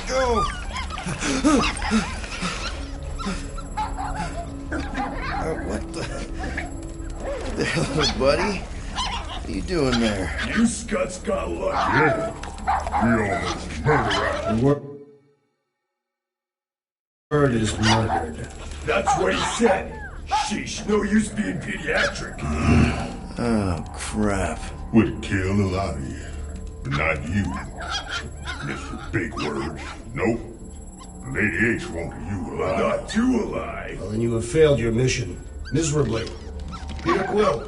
Go! What the hell, buddy? What are you doing there? You scuts got lucky. Yeah, we almost murdered What? Bird is murdered. That's what he said. Sheesh, no use being pediatric. Oh, crap. Would kill a lot of you, but not you. Mr. Big Words. Nope. Lady H wanted you alive. Not too alive. Well, then you have failed your mission. Miserably. Peter Quill.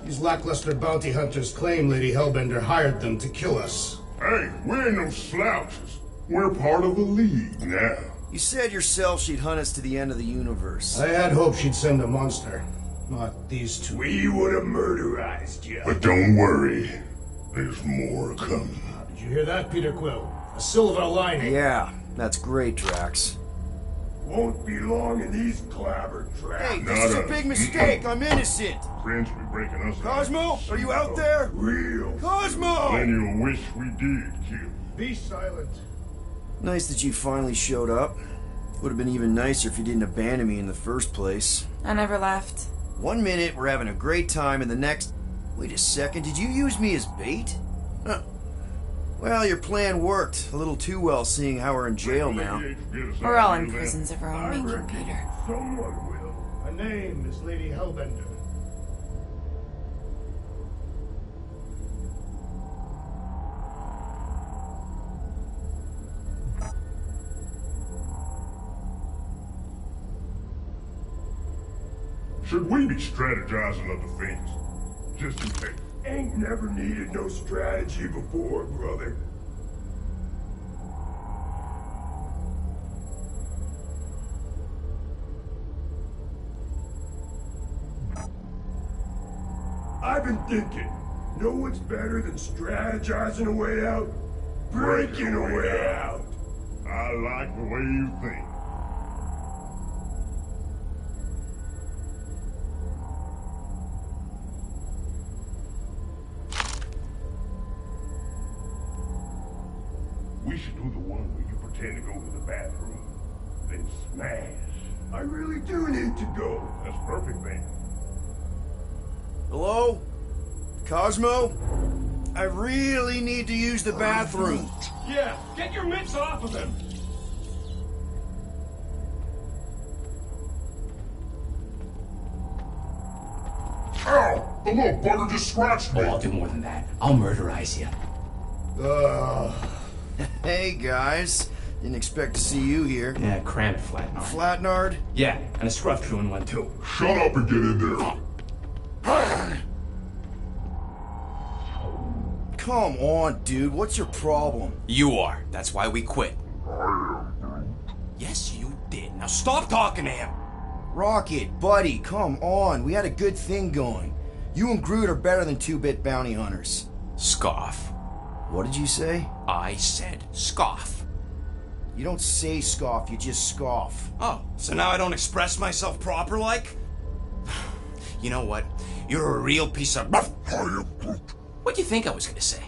These lackluster bounty hunters claim Lady Hellbender hired them to kill us. Hey, we ain't no slouches. We're part of the League now. You said yourself she'd hunt us to the end of the universe. I had hoped she'd send a monster. Not these two. We would have murderized you. But don't worry. There's more coming. Did you hear that, Peter Quill? A silver lining. Yeah, that's great, Drax. Won't be long in these clabber traps. Hey, this is a big mistake. I'm innocent. Friends be breaking us out. Cosmo, are you out there? Real. Cosmo! Then you'll wish we did kill. Be silent. Nice that you finally showed up. Would have been even nicer if you didn't abandon me in the first place. I never left. 1 minute, we're having a great time, and the next... Wait a second, did you use me as bait? Well, your plan worked. A little too well, seeing how we're in jail now. We're all in prisons of our own making, Peter. Someone will. Her name is Lady Hellbender. Should we be strategizing other things? Just in case. Ain't never needed no strategy before, brother. I've been thinking, know what's better than strategizing a way out? Breaking a way out. I like the way you think. We should do the one where you pretend to go to the bathroom, then smash. I really do need to go. That's perfect, man. Hello? Cosmo? I really need to use the bathroom. Yeah, get your mitts off of him. Ow! The little bugger just scratched me. Oh, I'll do more than that. I'll murderize you. Hey, guys. Didn't expect to see you here. Yeah, cram it, Flatnard. Flatnard? Yeah, and a scruff crew in one too. Shut up and get in there. Come on, dude. What's your problem? You are. That's why we quit. Yes, you did. Now stop talking to him. Rocket, buddy, come on. We had a good thing going. You and Groot are better than 2-bit bounty hunters. Scoff. What did you say? I said scoff. You don't say scoff, you just scoff. Oh, so now I don't express myself proper like? You know what? You're a real piece of... What'd you think I was gonna say?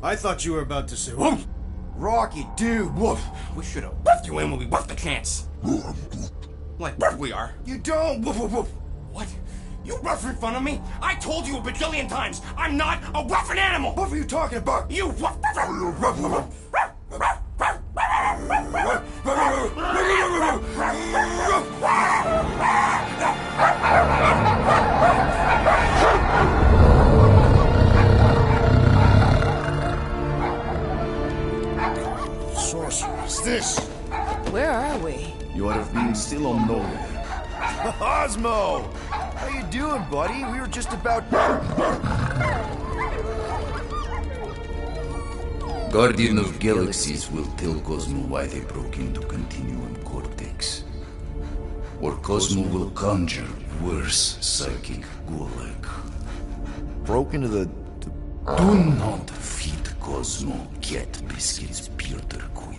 I thought you were about to say, woof! Rocket, dude, woof! We should have woofed you in when we woofed the chance. Like we are. You don't! Woof, woof, woof! What? You rough in front of me? I told you a bajillion times, I'm not a roughing animal! What are you talking about? You woof! Sorceress, this! Where are we? You have been still on nowhere. Cosmo! How you doing, buddy? We were just about... Guardian of Galaxies will tell Cosmo why they broke into Continuum Cortex. Or Cosmo will conjure worse psychic gulag. Broke into the... Do not feed Cosmo cat biscuits, Peter Quill.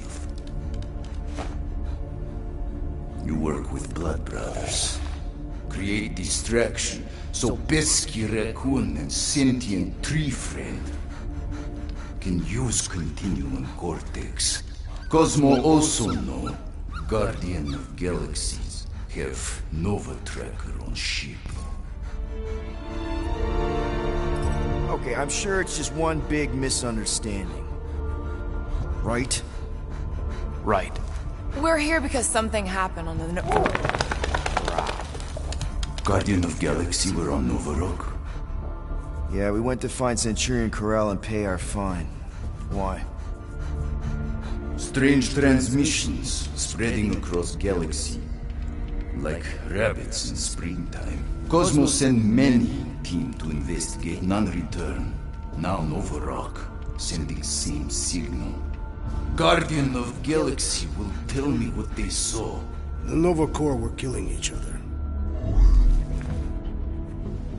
You work with Blood Brothers. Create distraction so Pesky Raccoon and Sentient Tree Friend can use Continuum Cortex. Cosmo also know Guardian of Galaxies have Nova Tracker on ship. Okay, I'm sure it's just one big misunderstanding. Right? Right. We're here because something happened on the Guardian of Galaxy were on Nova Rock. Yeah, we went to find Centurion Corral and pay our fine. Why? Strange transmissions spreading across galaxy. Like rabbits in springtime. Cosmo sent many team to investigate, none return. Now Nova Rock sending same signal. Guardian of Galaxy will tell me what they saw. The Nova Corps were killing each other.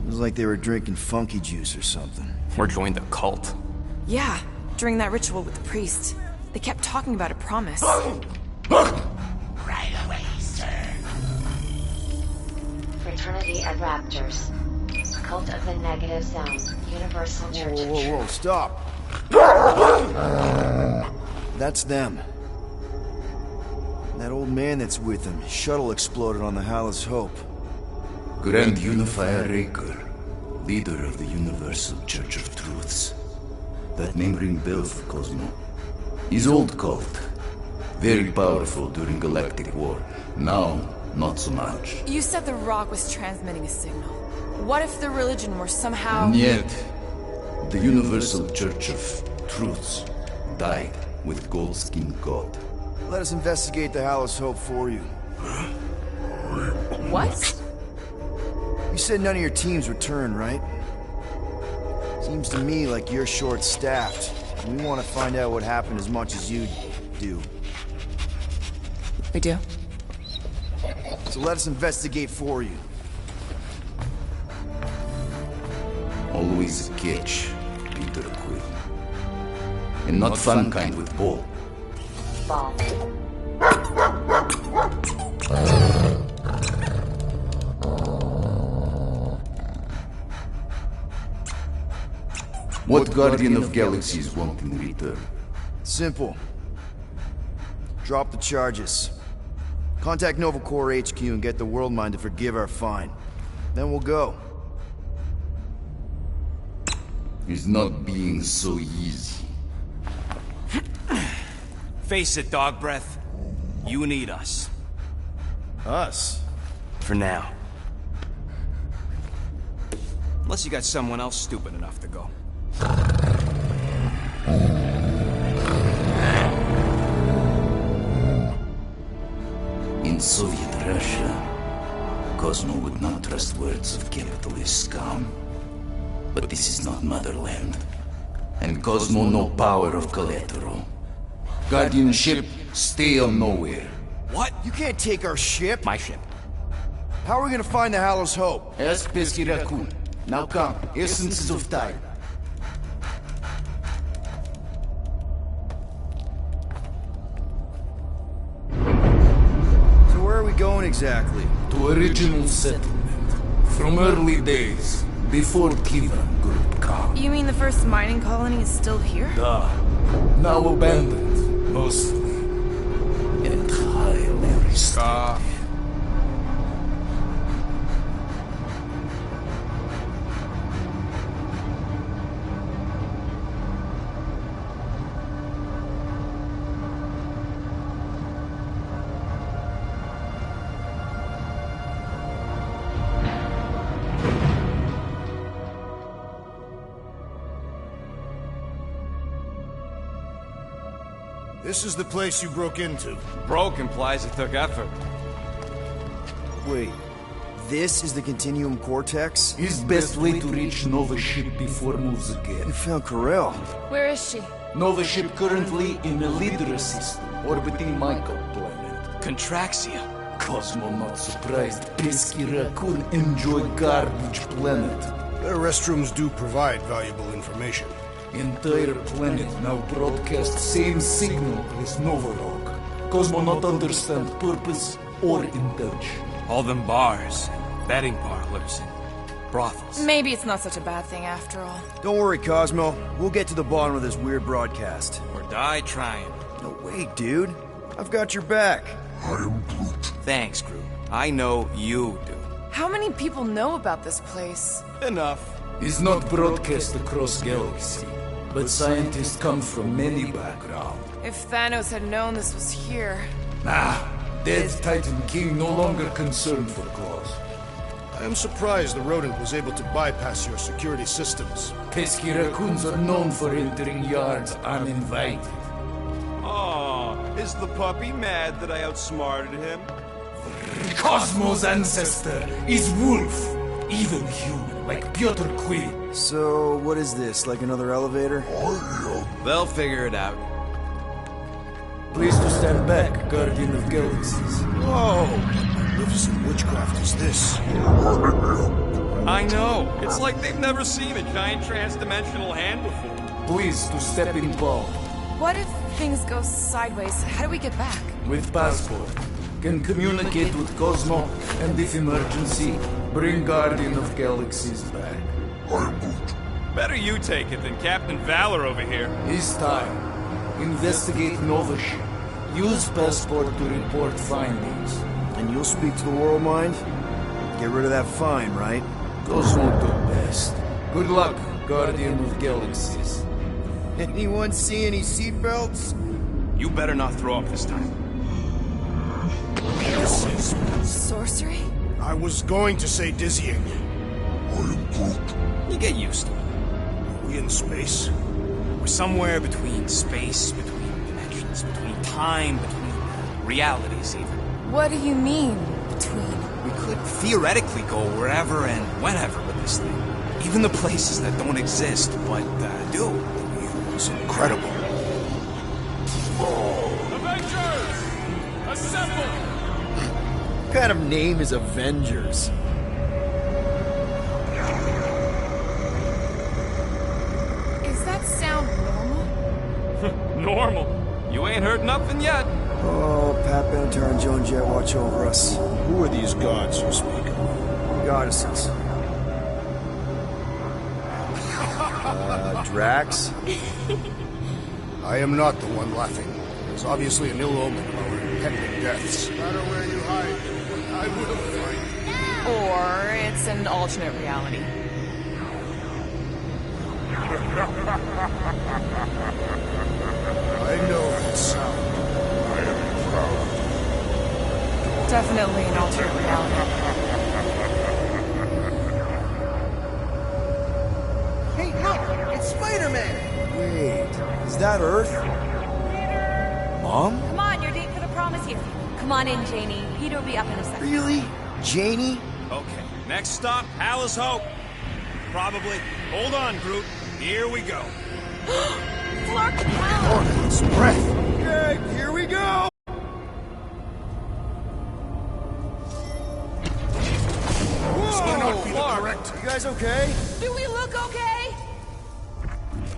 It was like they were drinking funky juice or something. Or joined the cult. Yeah, during that ritual with the priest. They kept talking about a promise. Right away, sir. Fraternity of Raptors. Cult of the Negative Zone. Universal Church. Whoa, stop! That's them. That old man that's with them. His shuttle exploded on the Hallis Hope. Grand Unifier Raker, leader of the Universal Church of Truths. That name rings bells for Cosmo. His old cult. Very powerful during Galactic War. Now, not so much. You said the rock was transmitting a signal. What if the religion were somehow... Yet, the Universal Church of Truths died with Goldskin God. Let us investigate the Hallis Hope for you. What? You said none of your teams returned, right? Seems to me like you're short-staffed. We want to find out what happened as much as you do. We do? So let us investigate for you. Always a catch, Peter Quill. And not fun kind with Ball. Ball. What Guardian of Galaxies want in return? Simple. Drop the charges. Contact Nova Corps HQ and get the World Mind to forgive our fine. Then we'll go. It's not being so easy. Face it, Dog Breath. You need us. Us? For now. Unless you got someone else stupid enough to go. In Soviet Russia, Cosmo would not trust words of capitalist scum. But this is not motherland. And Cosmo no power of collateral. Guardianship, stay on nowhere. What? You can't take our ship? My ship. How are we gonna find the Hallis Hope? Ask Pesky Raccoon. Now come, essences of time. So where are we going exactly? To original settlement. From early days, before Cleveland Group come. You mean the first mining colony is still here? Now abandoned, mostly. And highly restored. This is the place you broke into. Broke implies it took effort. Wait, this is the Continuum Cortex? His best way to reach Nova ship before moves again. You found Corel. Where is she? Nova ship currently in a Lydra system, orbiting Michael planet. Contraxia. Cosmo not surprised. Pesky Raccoon enjoy garbage planet. Their restrooms do provide valuable information. Entire planet now broadcast same signal as Nova Rock. Cosmo not understand purpose or intention. All them bars, betting parlors, and brothels. Maybe it's not such a bad thing after all. Don't worry, Cosmo. We'll get to the bottom of this weird broadcast. Or die trying. No, wait, dude. I've got your back. I am Groot. Thanks, Groot. I know you do. How many people know about this place? Enough. Is not broadcast across galaxy, but scientists come from many backgrounds. If Thanos had known this was here... Dead Titan King no longer concerned for cause. I am surprised the rodent was able to bypass your security systems. Pesky raccoons are known for entering yards uninvited. Aw, is the puppy mad that I outsmarted him? Cosmo's ancestor is wolf, even human, like Piotr Quill. So, what is this? Like another elevator? They'll figure it out. Please to stand back, Guardian of Galaxies. Whoa! Magnificent witchcraft is this? I know. It's like they've never seen a giant trans-dimensional hand before. Please to step involved. What if things go sideways? How do we get back? With passport. Can communicate with Cosmo, and if emergency, bring Guardian of Galaxies back. Better you take it than Captain Valor over here. It's time. Investigate Nova ship. Use passport to report findings. And you'll speak to the World Mind? Get rid of that fine, right? Cosmo do best. Good luck, Guardian of Galaxies. Anyone see any seatbelts? You better not throw up this time. This is... Sorcery? I was going to say dizzying. You get used to it. Are we in space? We're somewhere between space, between dimensions, between time, between realities even. What do you mean, between? We could theoretically go wherever and whenever with this thing. Even the places that don't exist, but do. It's incredible. Avengers! Assemble! What kind of name is Avengers? Is that sound normal? Normal. You ain't heard nothing yet. Oh, Pat Benatar and Joan Jett watch over us. Who are these gods you speak of? Goddesses. Drax? I am not the one laughing. It's obviously an ill omen of our impending deaths. No matter where you hide, I will find you. Or it's an alternate reality. I know that sound. I am proud. Definitely an alternate reality. Hey, look! It's Spider-Man! Wait, is that Earth? Mom? Come on, your date for the prom is here. Come on in, Janie. Peter will be up in a second. Really? Janie? Okay, next stop, Palace Hope. Probably. Hold on, Groot. Here we go. Flark down! Orion's breath! Okay, here we go! Cannot be the Clark, correct. you guys okay? Do we look okay?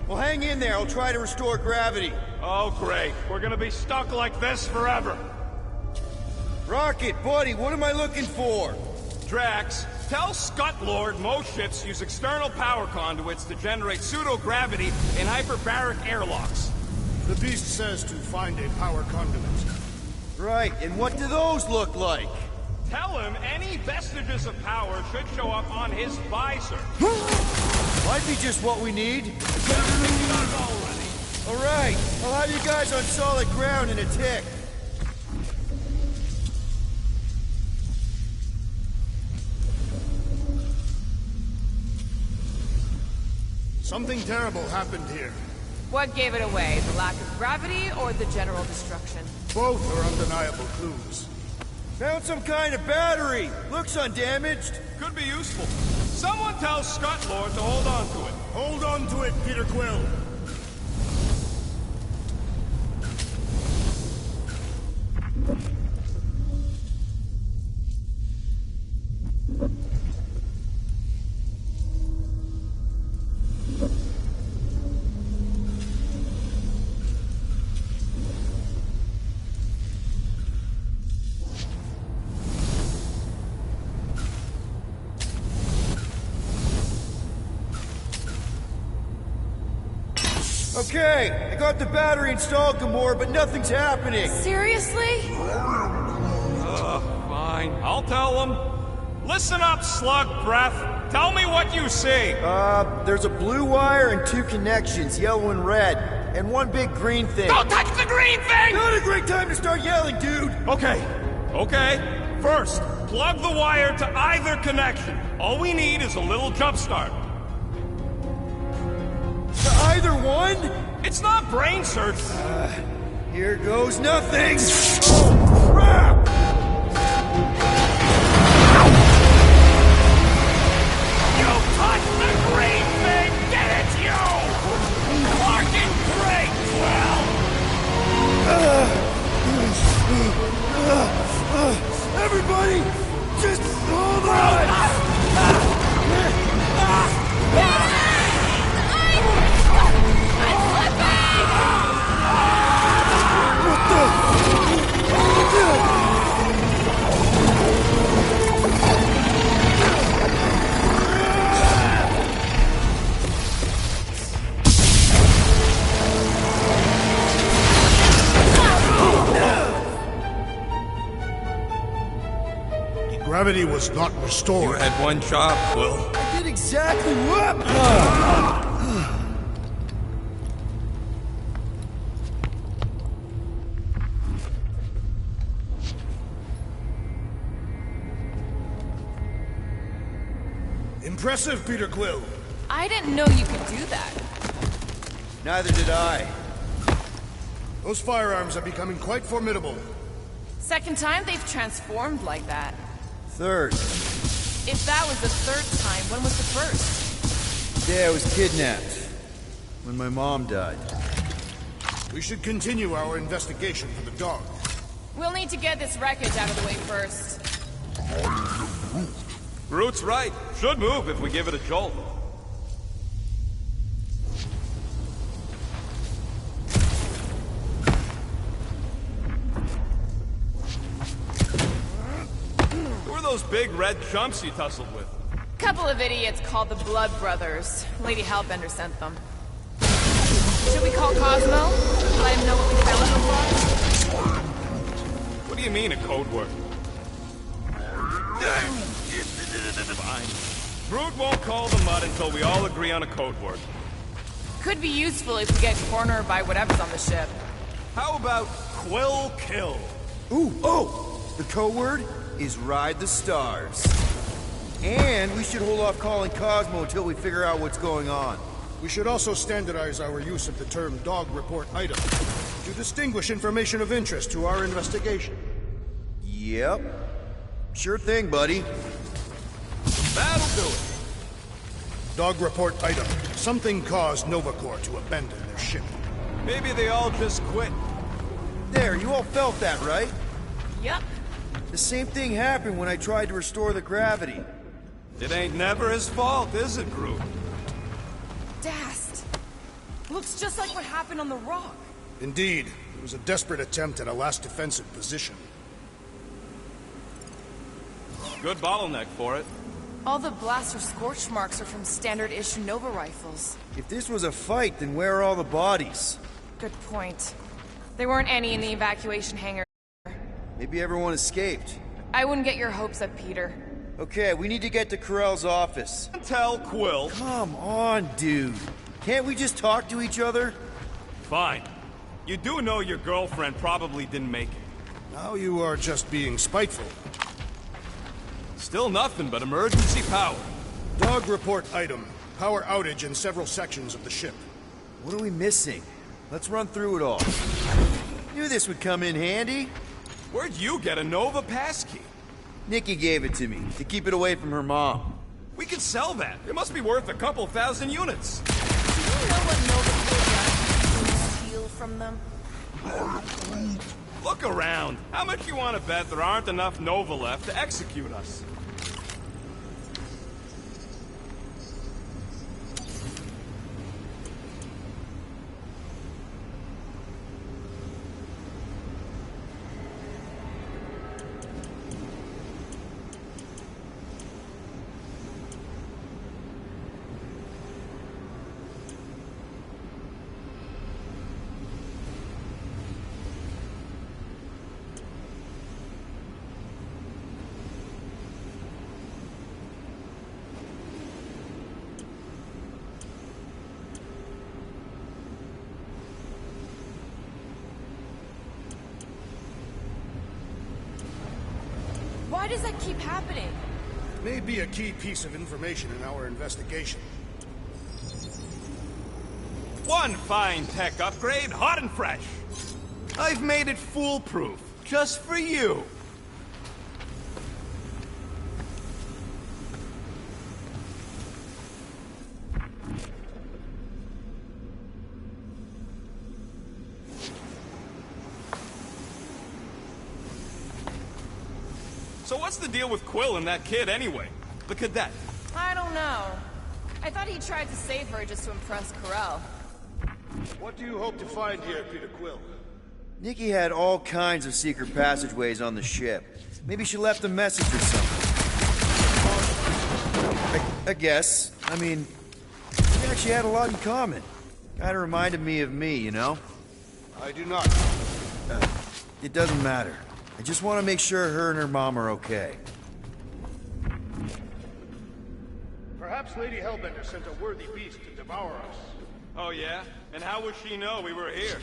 Well, hang in there. I'll try to restore gravity. Oh, great. We're gonna be stuck like this forever. Rocket, buddy, what am I looking for? Drax, tell Scott Lord most ships use external power conduits to generate pseudo-gravity in hyperbaric airlocks. The beast says to find a power conduit. Right, and what do those look like? Tell him any vestiges of power should show up on his visor. Might be just what we need. All right, I'll have you guys on solid ground in a tick. Something terrible happened here. What gave it away? The lack of gravity or the general destruction? Both are undeniable clues. Found some kind of battery. Looks undamaged. Could be useful. Someone tell Scott Lord to hold on to it. Hold on to it, Peter Quill. Okay, I got the battery installed, Gamora, but nothing's happening. Seriously? Fine. I'll tell them. Listen up, slug breath. Tell me what you see. There's a blue wire and 2 connections, yellow and red, and 1 big green thing. Don't touch the green thing! Not a great time to start yelling, dude! Okay. First, plug the wire to either connection. All we need is a little jump start. To either one? It's not brain surgery. Here goes nothing! Oh, crap! You touched the green thing! Get it, you! Fucking great, Everybody, just hold on! Gravity was not restored. You had one job, Quill. I did exactly what? Impressive, Peter Quill. I didn't know you could do that. Neither did I. Those firearms are becoming quite formidable. Second time they've transformed like that. Third. If that was the third time, when was the first? The day I was kidnapped. When my mom died. We should continue our investigation for the dog. We'll need to get this wreckage out of the way first. Groot's right. Should move if we give it a jolt. Who are those big red chumps you tussled with? Couple of idiots called the Blood Brothers. Lady Hellbender sent them. Should we call Cosmo? Let him know what we found so far? What do you mean, a code word? Fine. Groot won't call the mud until we all agree on a code word. Could be useful if we get cornered by whatever's on the ship. How about Quill Kill? Ooh, oh! The code word is Ride the Stars. And we should hold off calling Cosmo until we figure out what's going on. We should also standardize our use of the term dog report item to distinguish information of interest to our investigation. Yep. Sure thing, buddy. That'll do it. Dog report item. Something caused Nova Corps to abandon their ship. Maybe they all just quit. There, you all felt that, right? Yup. The same thing happened when I tried to restore the gravity. It ain't never his fault, is it, Groot? Dast. Looks just like what happened on the rock. Indeed, it was a desperate attempt at a last defensive position. Good bottleneck for it. All the blaster scorch marks are from standard issue Nova rifles. If this was a fight, then where are all the bodies? Good point. There weren't any in the evacuation hangar. Maybe everyone escaped. I wouldn't get your hopes up, Peter. Okay, we need to get to Carell's office. Tell Quill. Come on, dude. Can't we just talk to each other? Fine. You do know your girlfriend probably didn't make it. Now you are just being spiteful. Still nothing but emergency power. Dog report item. Power outage in several sections of the ship. What are we missing? Let's run through it all. Knew this would come in handy. Where'd you get a Nova passkey? Nikki gave it to me, to keep it away from her mom. We could sell that. It must be worth a couple thousand units. Do you know what Nova Corps does? Steal from them? Look around. How much you want to bet there aren't enough Nova left to execute us? does that keep happening? May be a key piece of information in our investigation. One fine tech upgrade, hot and fresh. I've made it foolproof, just for you. So what's the deal with Quill and that kid anyway? The cadet. I don't know. I thought he tried to save her just to impress Corell. What do you hope to find here, Peter Quill? Nikki had all kinds of secret passageways on the ship. Maybe she left a message or something. I guess. I mean, we actually had a lot in common. Kinda reminded me of me, you know? I do not. It doesn't matter. I just want to make sure her and her mom are okay. Perhaps Lady Hellbender sent a worthy beast to devour us. Oh yeah? And how would she know we were here?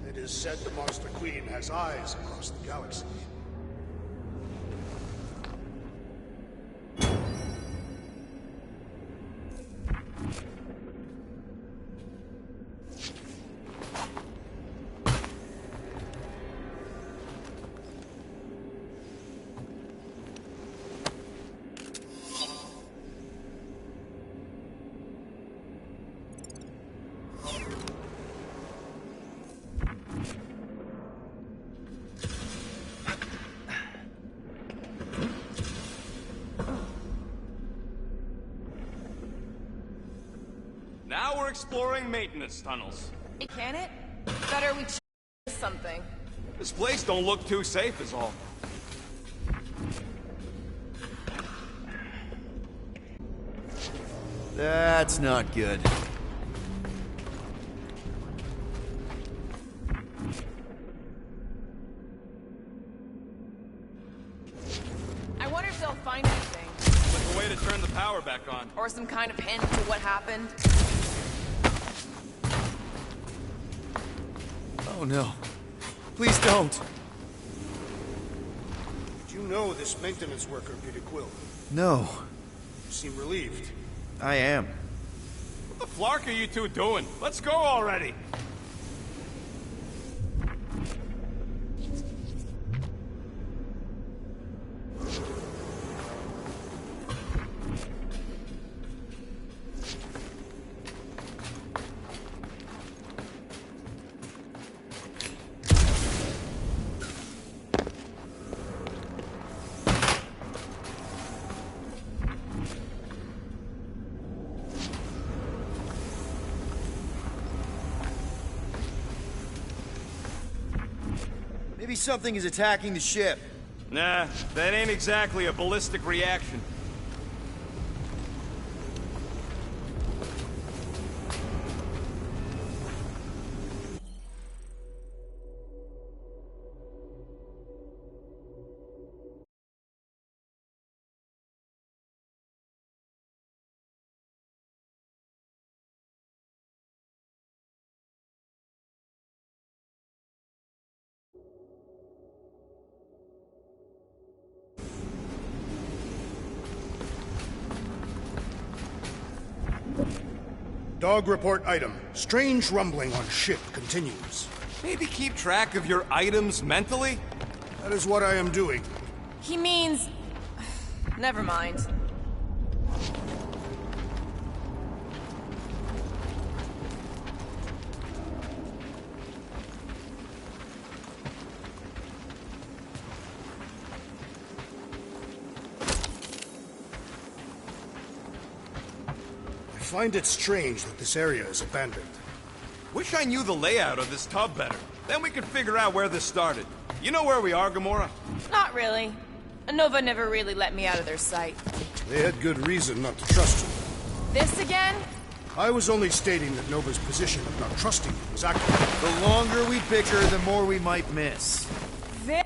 It is said the Monster Queen has eyes across the galaxy. Now we're exploring maintenance tunnels. Can it? Better we something. This place don't look too safe is all. That's not good. I wonder if they'll find anything. Like a way to turn the power back on. Or some kind of hint to what happened. Oh no. Please don't. Did you know this maintenance worker, Peter Quill? No. You seem relieved. I am. What the flark are you two doing? Let's go already! Maybe something is attacking the ship. Nah, that ain't exactly a ballistic reaction. Dog report item. Strange rumbling on ship continues. Maybe keep track of your items mentally? That is what I am doing. He means... Never mind. I find it strange that this area is abandoned. Wish I knew the layout of this tub better. Then we could figure out where this started. You know where we are, Gamora? Not really. Nova never really let me out of their sight. They had good reason not to trust you. This again? I was only stating that Nova's position of not trusting you was accurate. The longer we pick her, the more we might miss. This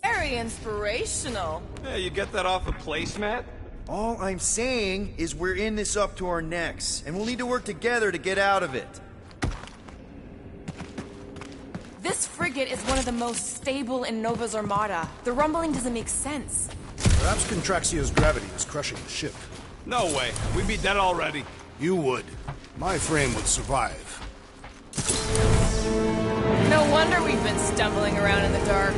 Very inspirational. Yeah, you get that off a placemat? All I'm saying is we're in this up to our necks, and we'll need to work together to get out of it. This frigate is one of the most stable in Nova's armada. The rumbling doesn't make sense. Perhaps Contraxia's gravity is crushing the ship. No way. We'd be dead already. You would. My frame would survive. No wonder we've been stumbling around in the dark.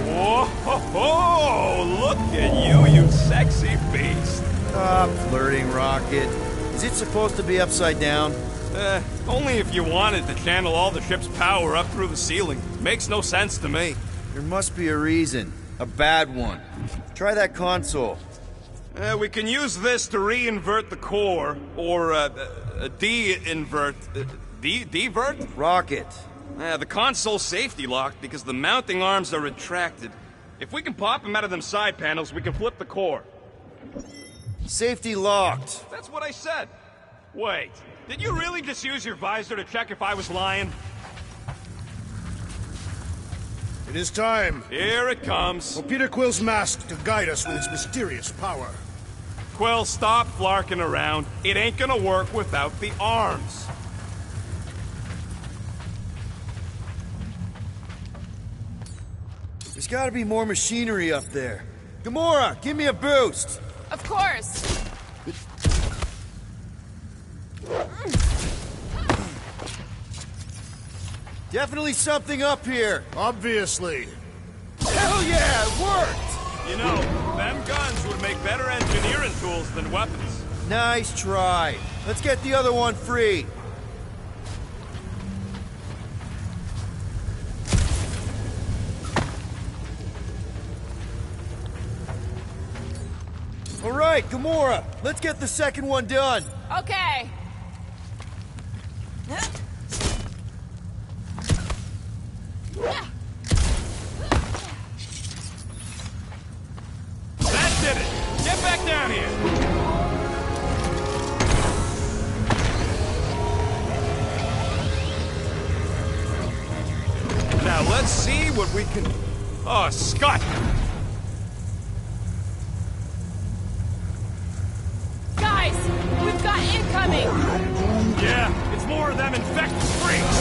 Whoa, ho, ho, look at you sexy beast. Stop flirting, Rocket. Is it supposed to be upside down? Only if you wanted to channel all the ship's power up through the ceiling. Makes no sense to me. There must be a reason. A bad one. Try that console. We can use this to re-invert the core, or de-invert... Divert? Rocket. The console's safety locked because the mounting arms are retracted. If we can pop them out of them side panels, we can flip the core. Safety locked. That's what I said. Wait, did you really just use your visor to check if I was lying? It is time. Here it comes. For Peter Quill's mask to guide us with his mysterious power. Quill, stop flarking around. It ain't gonna work without the arms. There's gotta be more machinery up there. Gamora, give me a boost! Of course! Definitely something up here! Obviously. Hell yeah, it worked! You know, them guns would make better engineering tools than weapons. Nice try. Let's get the other one free. All right, Gamora, let's get the second one done. Okay. That did it! Get back down here! Now let's see what we can... Oh, Scott! Guys, we've got incoming! Yeah, it's more of them infected freaks!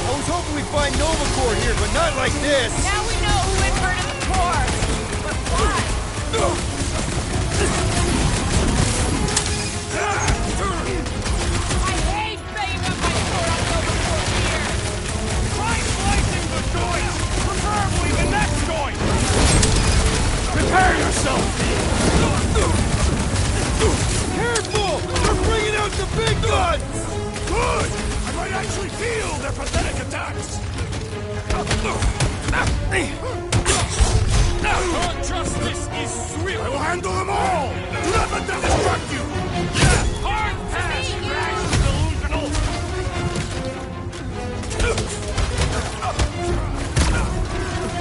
I was hoping we'd find Nova Corps here, but not like this! Now we know who inverted the core! But why? I hate banging up my core on Nova Corps here! Try slicing the joints! Preferably the next joint! Prepare yourself! Careful! They're bringing out the big guns! Good! I might actually feel their pathetic attacks! Justice is swift! I will handle them all! Do not let them distract you! Hard pass, rash delusional!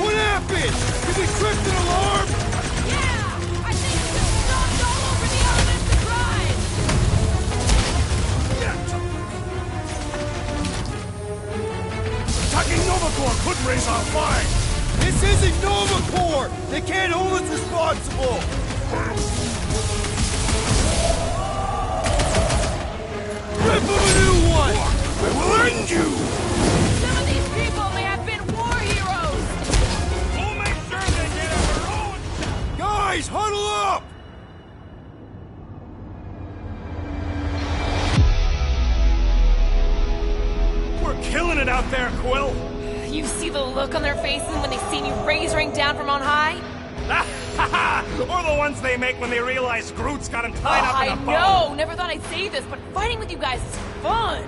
What happened? Did we trip an alarm? Yeah! I think it's just stomped all over the elements to drive! Attacking Nova Corps could raise our flag! This isn't Nova Corps! They can't hold us responsible! Rip them a new one! I will end you! Some of these people may have been war heroes! We'll make sure they get a heroic... Guys, huddle up! We're killing it out there, Quill! You see the look on their faces when they see me razoring down from on high? Or the ones they make when they realize Groot's got him tied up in a bow! I know! Never thought I'd say this, but fighting with you guys is fun!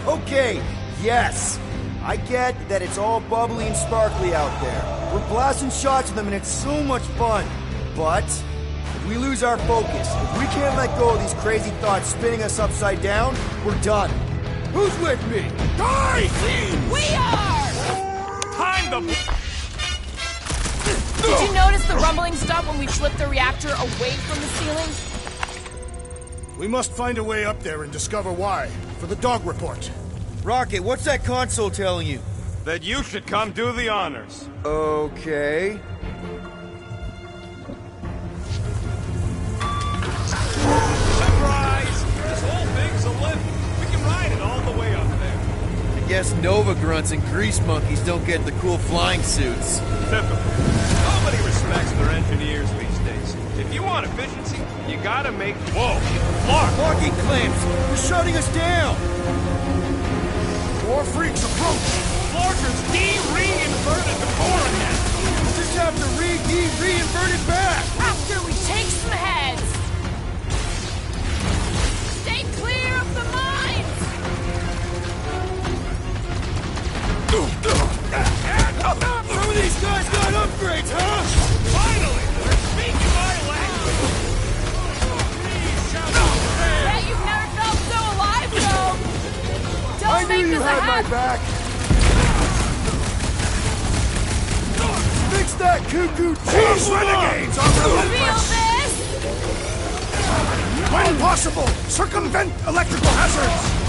Okay, yes. I get that it's all bubbly and sparkly out there. We're blasting shots at them and it's so much fun. But if we lose our focus, if we can't let go of these crazy thoughts spinning us upside down, we're done. Who's with me? Die! We are! Time to... Did you notice the rumbling stop when we flipped the reactor away from the ceiling? We must find a way up there and discover why, for the dog report. Rocket, what's that console telling you? That you should come do the honors. Okay. Surprise! This whole thing's a lift. We can ride it all the way up there. I guess Nova grunts and grease monkeys don't get the cool flying suits. Typical. Nobody respects their engineers these days. If you want efficiency, you gotta make... Whoa! Clark! Parking clamps! They're shutting us down! More freaks approach! Clarkers de-reinverted the core again! We'll just have to reinvert it back! After we take some heads! Stay clear of the mines! Some of these guys got upgrades, huh? Finally! They're speaking my language! Please shout out the fans! Bet you've never felt so alive, though! Don't I knew make you this a had my habit! back! Fix that cuckoo These renegades are Feel relentless! this? When possible, circumvent electrical hazards!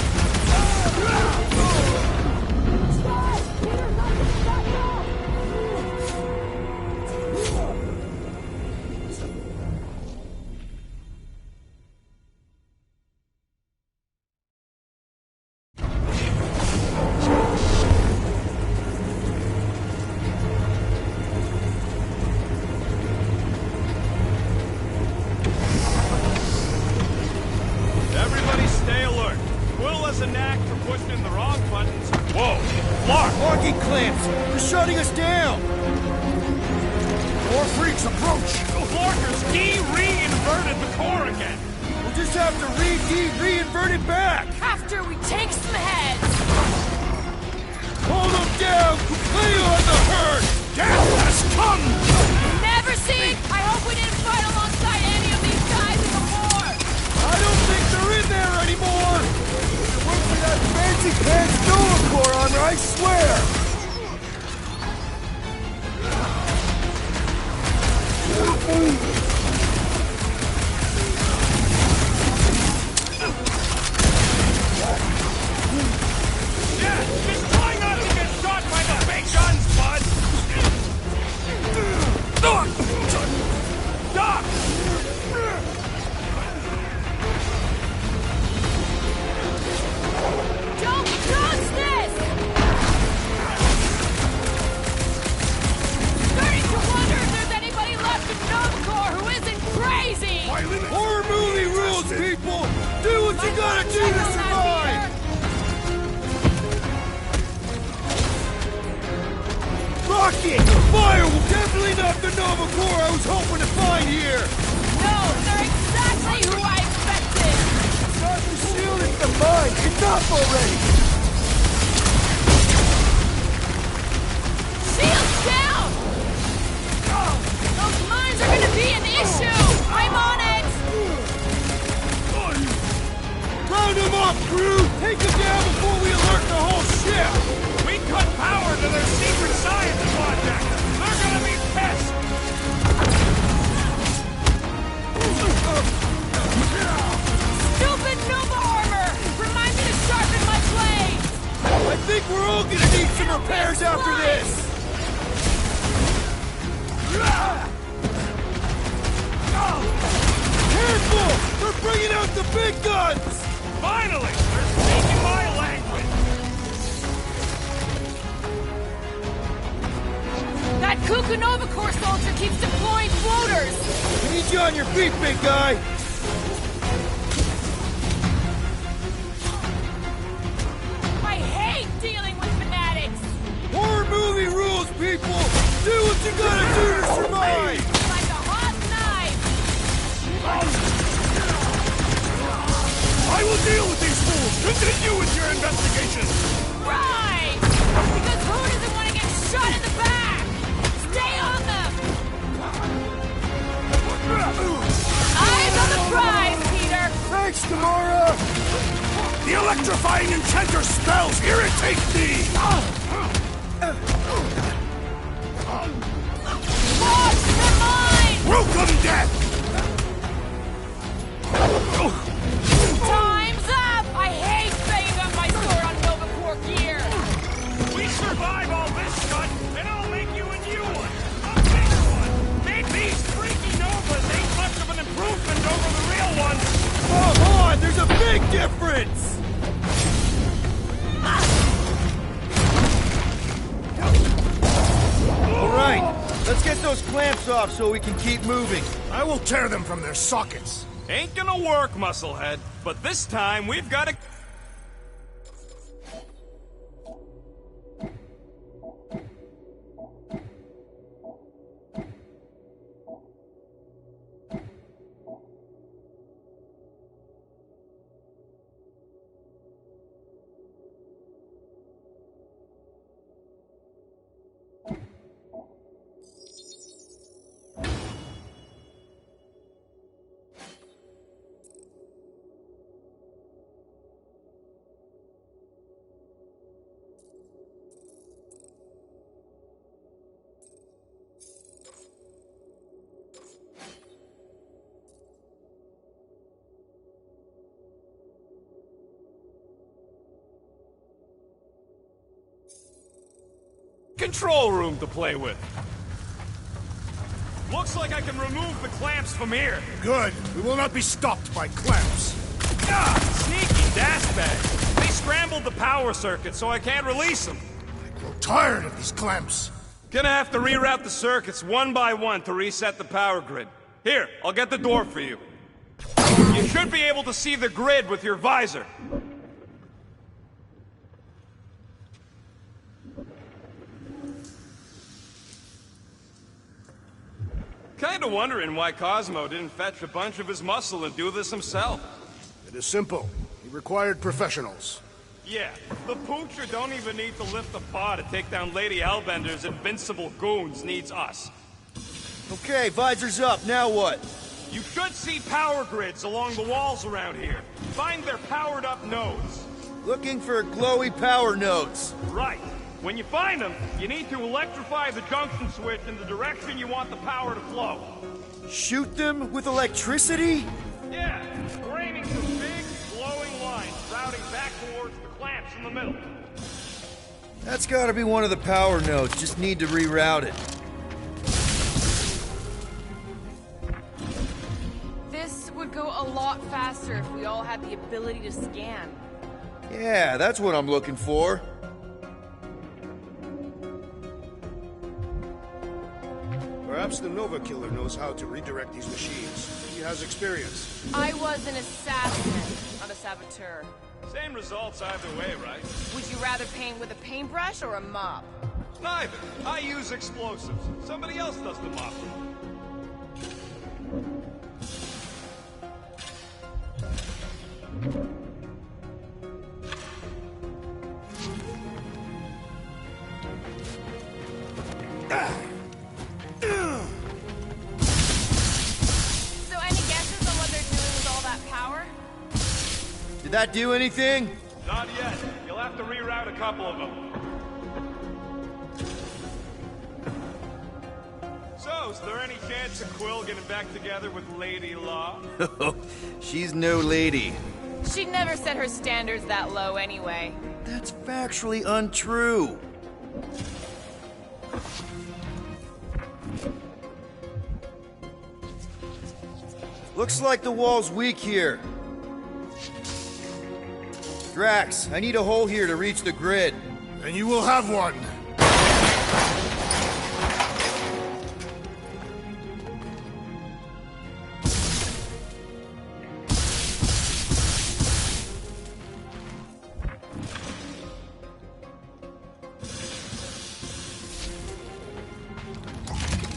Everybody stay alert. Quill has a knack for pushing the wrong buttons. Whoa! Clark! Parking clamps! They're shutting us down! More freaks approach! Clarkers de-reinverted the core again! We'll just have to reinvert it back! After we take some heads! Hold them down! Lay on the herd! Death has come! Never seen! I hope we didn't fight alongside any of these guys in the war! I don't think they're in there anymore! It worked for that fancy pants Nova Corps armor, I swear! Yeah! Just try not to get shot by the big guns, bud! Doc! Don't trust this! Starting to wonder if there's anybody left in Nova Corps who isn't crazy! Horror movie rules, people! Do what you gotta do to survive! Rocket! Fire will definitely not the Nova Corps I was hoping to find here! No, they're exactly who I expected! Start the shield at the mine! Enough already! Shields down! Those mines are gonna be an issue! I'm on it! Round them up, crew! Take them down before we alert the whole ship! We cut power to their secret science project! They're gonna be pissed! Stupid Nova armor! Remind me to sharpen my blade! I think we're all gonna need some repairs after this! Careful! They're bringing out the big guns! Finally! They're speaking my language! That Cuckoo Nova Corps soldier keeps deploying floaters! We need you on your feet, big guy! I hate dealing with fanatics! Horror movie rules, people! Do what you gotta do to survive! Like a hot knife! I will deal with these fools! Continue with your investigation! Right! Because who doesn't want to get shot in the back? Stay on them! Eyes on the prize, Peter! Thanks, Gamora! The electrifying enchanter spells irritate me! Watch the mine! Welcome, death! Time's up! I hate banging on my sword on Nova Corps proof and over the real ones! Come on, there's a big difference! All right, let's get those clamps off so we can keep moving. I will tear them from their sockets. Ain't gonna work, Musclehead. But this time, we've gotta... Control room to play with. Looks like I can remove the clamps from here. Good. We will not be stopped by clamps. Ah, sneaky dash bag. They scrambled the power circuit, so I can't release them. I grow tired of these clamps. Gonna have to reroute the circuits one by one to reset the power grid. Here, I'll get the door for you. You should be able to see the grid with your visor. Kinda wondering why Cosmo didn't fetch a bunch of his muscle and do this himself. It is simple. He required professionals. Yeah, the Poocher don't even need to lift a paw to take down Lady Hellbender's invincible goons, needs us. Okay, visor's up, now what? You should see power grids along the walls around here. Find their powered up nodes. Looking for glowy power nodes. Right. When you find them, you need to electrify the junction switch in the direction you want the power to flow. Shoot them with electricity? Yeah, we're aiming for big, glowing lines routing back towards the clamps in the middle. That's gotta be one of the power nodes, just need to reroute it. This would go a lot faster if we all had the ability to scan. Yeah, that's what I'm looking for. Perhaps the Nova Killer knows how to redirect these machines. He has experience. I was an assassin, not a saboteur. Same results either way, right? Would you rather paint with a paintbrush or a mop? Neither. I use explosives. Somebody else does the mopping. So any guesses on what they're doing with all that power? Did that do anything? Not yet. You'll have to reroute a couple of them. So, is there any chance of Quill getting back together with Lady Law? She's no lady. She'd never set her standards that low anyway. That's factually untrue. Looks like the wall's weak here. Drax, I need a hole here to reach the grid. And you will have one.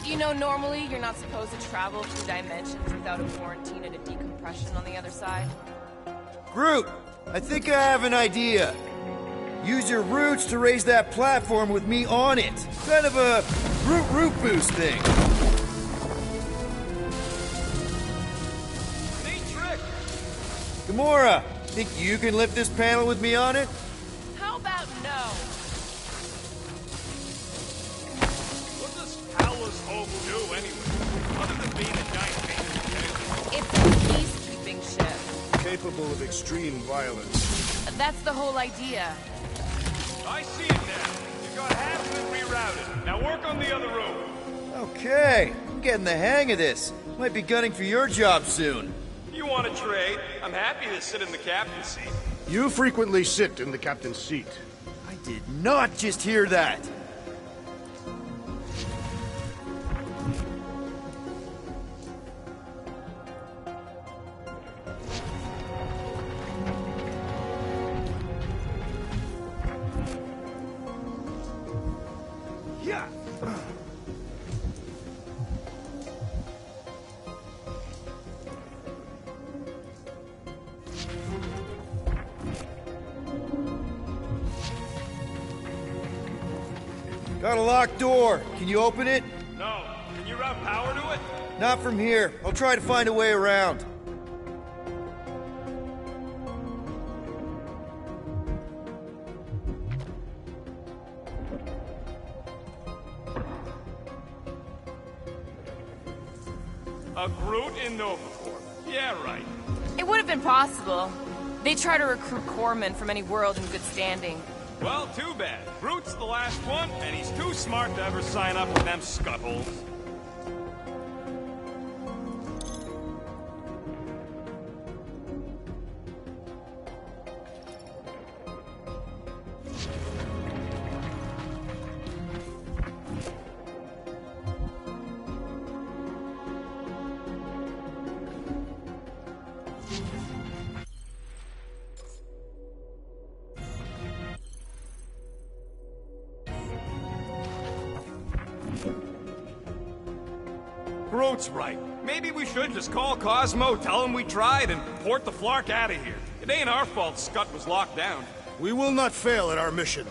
You know, normally you're not supposed to travel through dimensions without a quarantine and a decompression on the other side. Groot, I think I have an idea. Use your roots to raise that platform with me on it. Kind of a root boost thing. Neat trick. Gamora, think you can lift this panel with me on it? How about no? What does Paola's Hope do anyway? Other than being a giant pain in the neck? It's a peacekeeping ship. Capable of extreme violence. That's the whole idea. I see it now. You got half of it rerouted. Now work on the other room. Okay, I'm getting the hang of this. Might be gunning for your job soon. You want to trade? I'm happy to sit in the captain's seat. You frequently sit in the captain's seat. I did not just hear that. Yeah. Got a locked door. Can you open it? No. Can you route power to it? Not from here. I'll try to find a way around. A Groot in Nova Corps. Yeah, right. It would have been possible. They try to recruit corpsmen from any world in good standing. Well, too bad. Groot's the last one, and he's too smart to ever sign up with them scuttholes. Groot's right. Maybe we should just call Cosmo, tell him we tried, and port the Flark out of here. It ain't our fault Scott was locked down. We will not fail at our mission.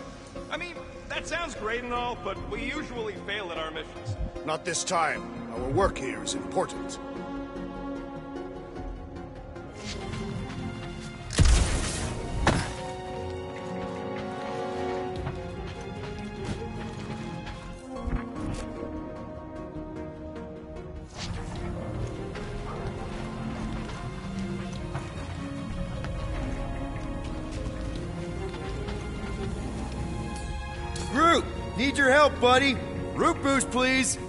I mean, that sounds great and all, but we usually fail at our missions. Not this time. Our work here is important. Groot! Need your help, buddy! Root boost, please!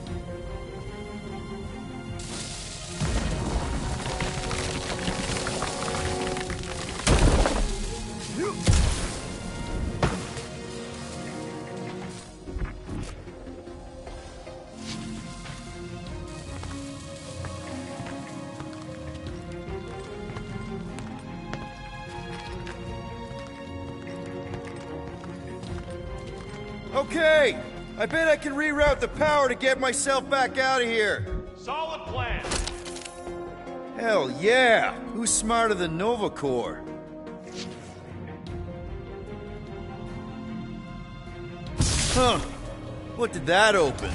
Okay! I bet I can reroute the power to get myself back out of here. Solid plan. Hell yeah! Who's smarter than Nova Corps? Huh. What did that open?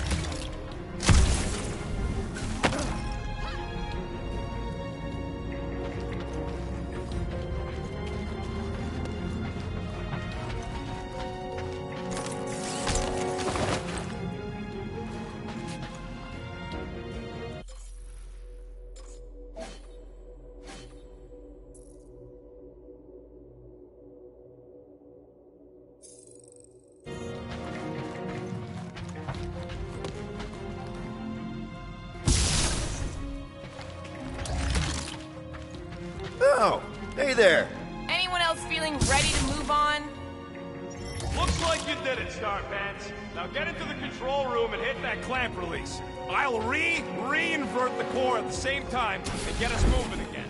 Oh, hey there. Anyone else feeling ready to move on? Looks like you did it, Star Pants. Now get into the control room and hit that clamp release. I'll re-invert the core at the same time and get us moving again.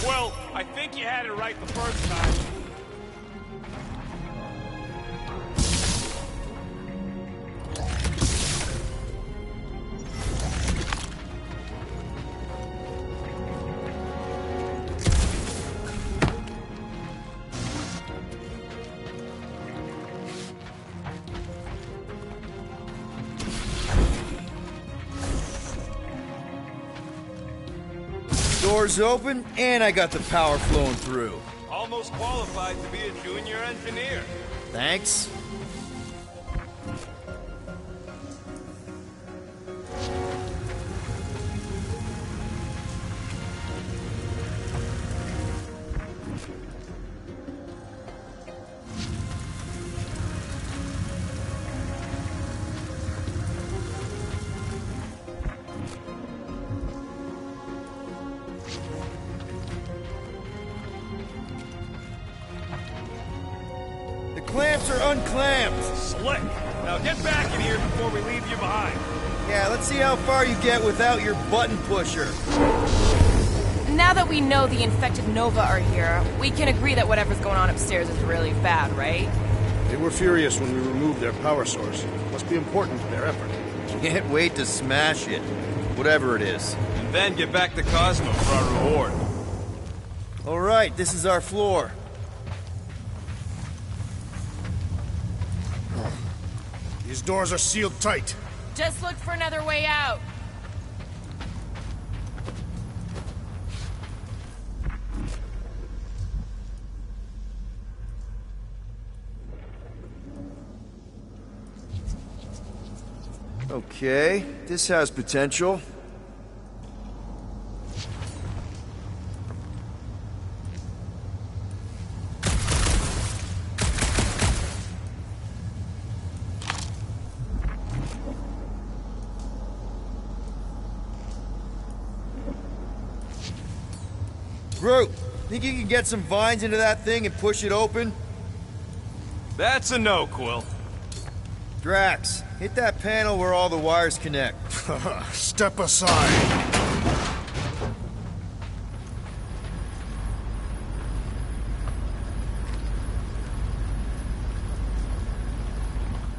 Well, I think you had it right the first time. Doors open, and I got the power flowing through. Almost qualified to be a junior engineer. Thanks. clamps are unclamped. Slick. Now get back in here before we leave you behind. Yeah, let's see how far you get without your button pusher. Now that we know the infected Nova are here, we can agree that whatever's going on upstairs is really bad, right? They were furious when we removed their power source. Must be important to their effort. Can't wait to smash it. Whatever it is. And then get back to Cosmo for our reward. Alright, this is our floor. These doors are sealed tight. Just look for another way out. Okay, this has potential. Groot, think you can get some vines into that thing and push it open? That's a no, Quill. Drax, hit that panel where all the wires connect. Step aside.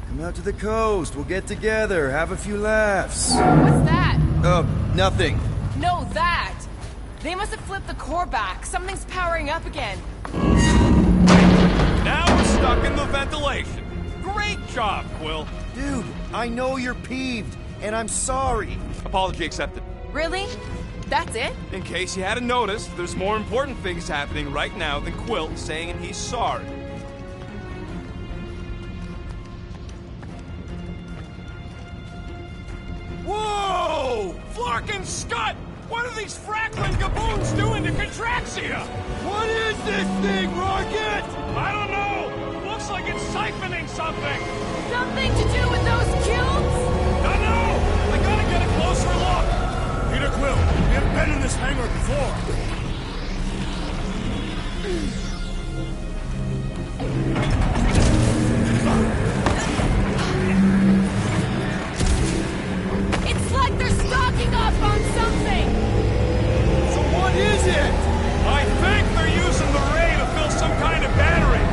Come out to the coast, we'll get together, have a few laughs. What's that? Nothing. No, that! They must have flipped the core back. Something's powering up again. Now we're stuck in the ventilation. Great job, Quill. Dude, I know you're peeved, and I'm sorry. Apology accepted. Really? That's it? In case you hadn't noticed, there's more important things happening right now than Quill saying he's sorry. Whoa! Flark and Scott! What are these Franklin gaboons doing to Contraxia? What is this thing, Rocket? I don't know! Looks like it's siphoning something! Something to do with those cubes? I know! I gotta get a closer look! Peter Quill, we have been in this hangar before. It's like they're stocking up on something! So what is it? I think they're using the ray to fill some kind of battery.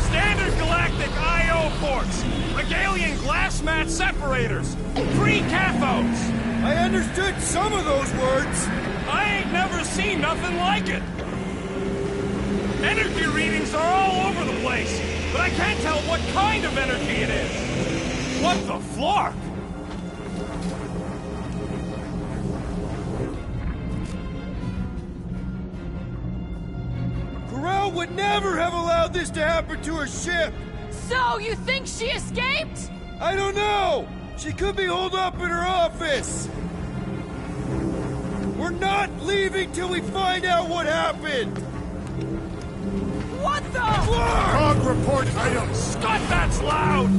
Standard galactic I.O. ports. Regalian glass mat separators. 3 cathodes. I understood some of those words. I ain't never seen nothing like it. Energy readings are all over the place, but I can't tell what kind of energy it is. What the flark? Corral would never have allowed this to happen to her ship. So, you think she escaped? I don't know. She could be holed up in her office. We're not leaving till we find out what happened. What the? Cog report item. Scott, that's loud!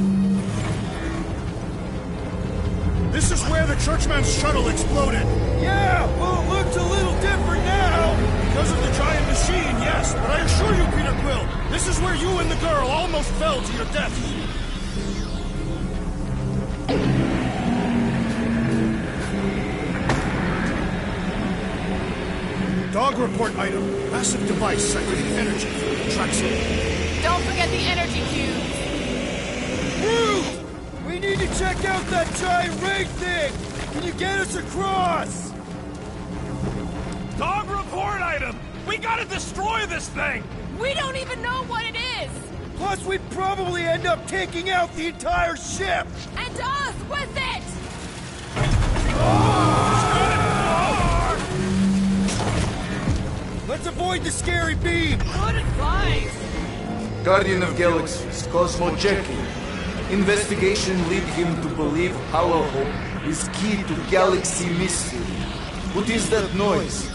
This is where the Churchman's shuttle exploded. Yeah, well, it looks a little different now. Because of the giant machine, yes. But I assure you, Peter Quill, this is where you and the girl almost fell to your deaths. Dog report item. Massive device secreting energy from Contraxia. Don't forget the energy cubes. Groot! We need to check out that giant ray thing! Can you get us across? Dog report item! We gotta destroy this thing! We don't even know what it is! Plus, we'd probably end up taking out the entire ship! And us with it! Let's avoid the scary beam! Good advice! Guardian of Galaxies, Cosmo checking. Investigation lead him to believe Hollow Hope is key to galaxy mystery. What is that noise?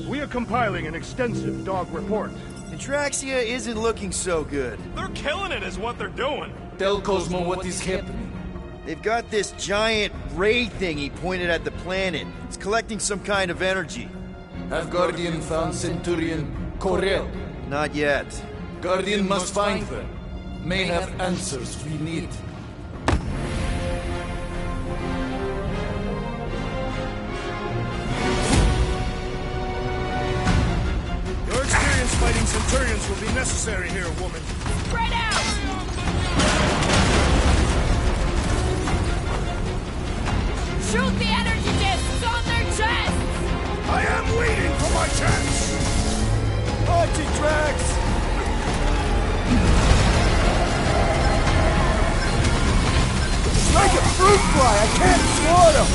We are compiling an extensive dog report. Contraxia isn't looking so good. They're killing it is what they're doing. Tell Cosmo what is happening. They've got this giant ray thingy pointed at the planet. It's collecting some kind of energy. Have Guardian found Centurion Corel? Not yet. Guardian must find her. may have answers we need. Your experience fighting Centurions will be necessary here, woman. Spread out! Shoot the energy discs on their chests! I am waiting for my chance! Punch it, Drax! Like a fruit fly, I can't swat him!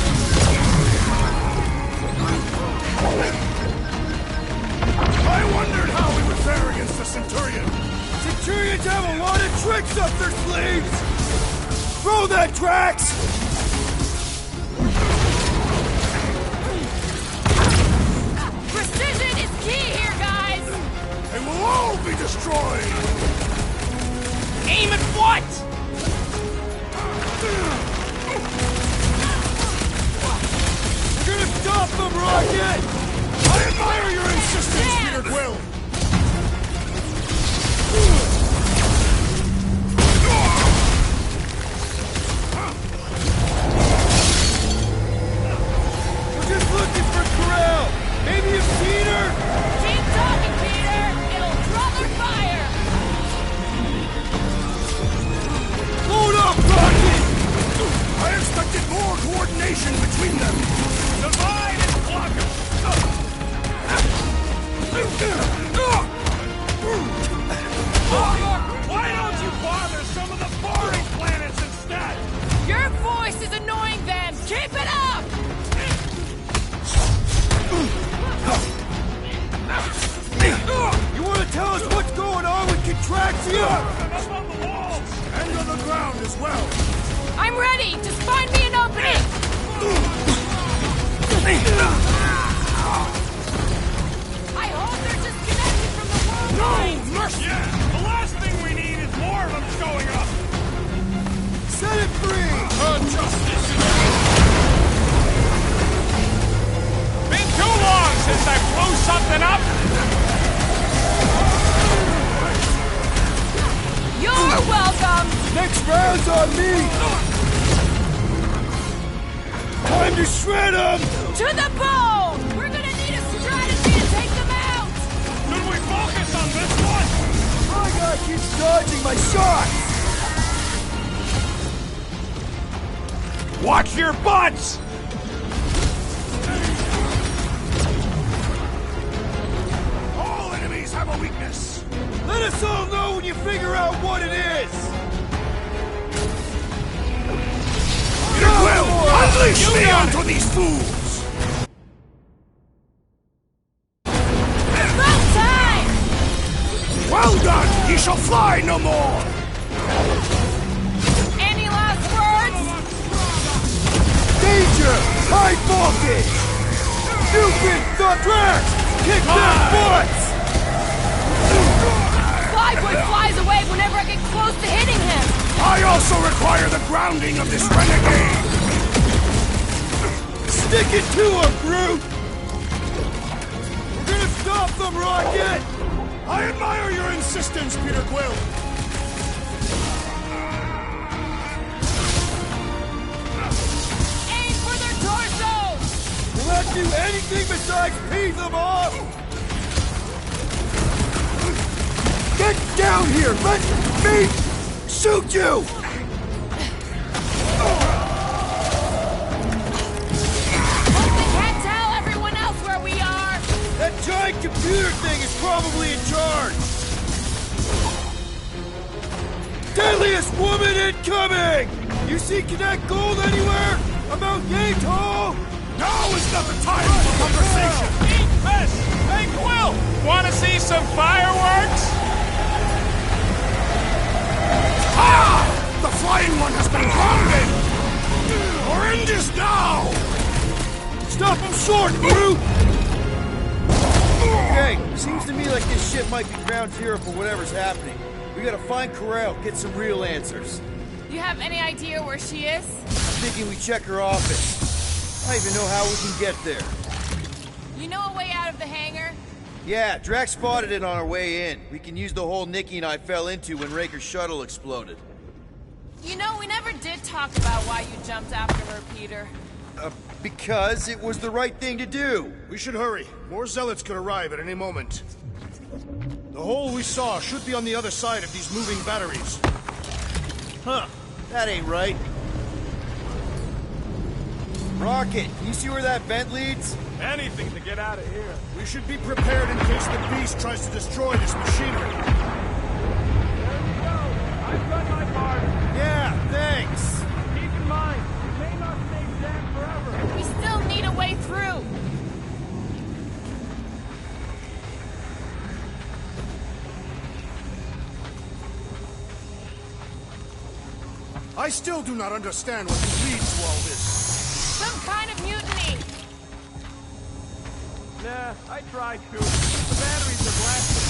I wondered how we would fare against the Centurion! Centurions have a lot of tricks up their sleeves! Throw that, Drax! Precision is key here, guys! They will all be destroyed! Aim at what? We're gonna stop them, Rocket! I admire your insistence, Peter Quill! We're just looking for Corral! Maybe you've seen her! Keep talking, Peter! It'll draw their fire! Load up, Rocket! I expected more coordination between them! Divide and block 'em. Why don't you bother some of the boring planets instead? Your voice is annoying them! Keep it up! You wanna tell us what's going on with Contraxia? Up on the walls! And on the ground as well! I'm ready! Just find me an opening! I hope they're disconnected from the world! No! Mercy! Yeah, the last thing we need is more of them showing up! Set it free! Justice is been too long since I blew something up! You're welcome! Next round's on me! Time to shred them! To the bone! We're gonna need a strategy to take them out! Should we focus on this one? My guy keeps dodging my shots! Watch your butts! All enemies have a weakness! Let us all know when you figure out what it is! Peter Quill, unleash me onto these fools! About time! Well done! Ye shall fly no more! Any last words? Danger! High voltage! Stupid Drax! Kick their butts! Flyboy flies away whenever I get close to hitting him! I also require the grounding of this renegade! Stick it to him, Groot! We're gonna stop them, Rocket! I admire your insistence, Peter Quill! Aim for their torsos! Will that do anything besides pee them off? Get down here! Let me shoot you! Hope they can't tell everyone else where we are! That giant computer thing is probably in charge! Deadliest woman incoming! You see Connect Gold anywhere? About yay tall? Now is not the time for conversation! Eat this! Hey, Quill! Wanna see some fireworks? Ah! The flying one has been grounded! Horrendous now! Stop him short, Groot! Okay, seems to me like this ship might be ground zero for whatever's happening. We gotta find Corral, get some real answers. You have any idea where she is? I'm thinking we check her office. I don't even know how we can get there. You know a way out of the hangar? Yeah, Drax spotted it on our way in. We can use the hole Nikki and I fell into when Raker's shuttle exploded. You know, we never did talk about why you jumped after her, Peter. Because it was the right thing to do. We should hurry. More zealots could arrive at any moment. The hole we saw should be on the other side of these moving batteries. Huh, that ain't right. Rocket, can you see where that vent leads? Anything to get out of here. We should be prepared in case the beast tries to destroy this machinery. There we go. I've done my part. Yeah, thanks. Keep in mind, it may not stay jammed forever. We still need a way through. I still do not understand what leads to all this. Some kind of mutiny. Nah, I tried to. The batteries are blasted.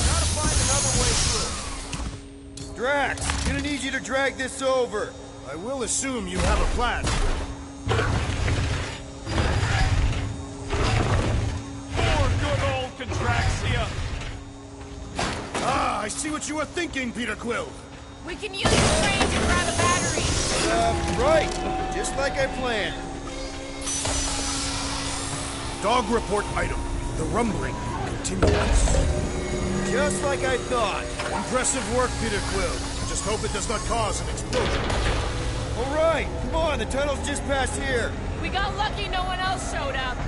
Gotta find another way through. Drax, gonna need you to drag this over. I will assume you have a plan. Poor good old Contraxia. Ah, I see what you were thinking, Peter Quill. We can use the train to grab a battery. Right. Just like I planned. Dog report item. The rumbling continues. Just like I thought. Impressive work, Peter Quill. Just hope it does not cause an explosion. All right, come on, the tunnel's just past here. We got lucky no one else showed up.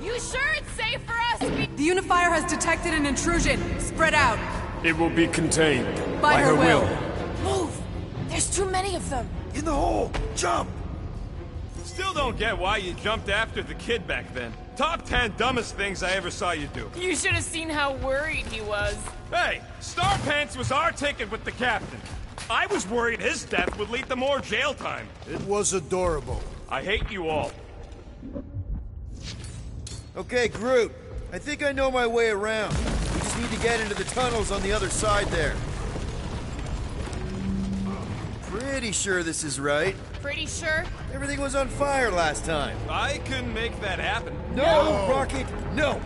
You sure it's safe for us? The Unifier has detected an intrusion. Spread out. It will be contained. By her will. Move! There's too many of them. In the hole! Jump! Still don't get why you jumped after the kid back then. Top 10 dumbest things I ever saw you do. You should have seen how worried he was. Hey, Star Pants was our ticket with the captain. I was worried his death would lead to more jail time. It was adorable. I hate you all. Okay, Groot. I think I know my way around. We just need to get into the tunnels on the other side there. Pretty sure this is right. Pretty sure? Everything was on fire last time. I couldn't make that happen. No, Rocket, no!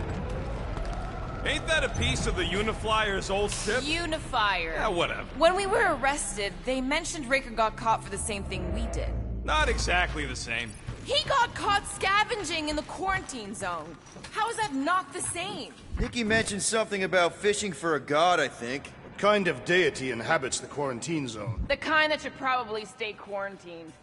Ain't that a piece of the Uniflyer's old ship? Unifier. Yeah, whatever. When we were arrested, they mentioned Raker got caught for the same thing we did. Not exactly the same. He got caught scavenging in the quarantine zone. How is that not the same? Nikki mentioned something about fishing for a god, I think. What kind of deity inhabits the quarantine zone? The kind that should probably stay quarantined.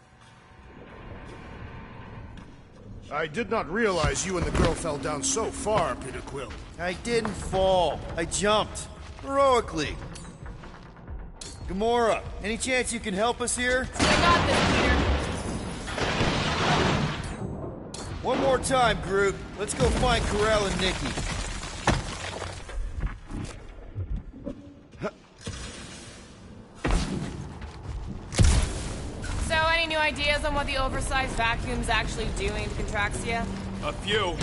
I did not realize you and the girl fell down so far, Peter Quill. I didn't fall. I jumped. Heroically. Gamora, any chance you can help us here? I got this, Peter. One more time, Groot. Let's go find Karel and Nikki. So, any new ideas on what the oversized vacuum's actually doing to Contraxia? A few.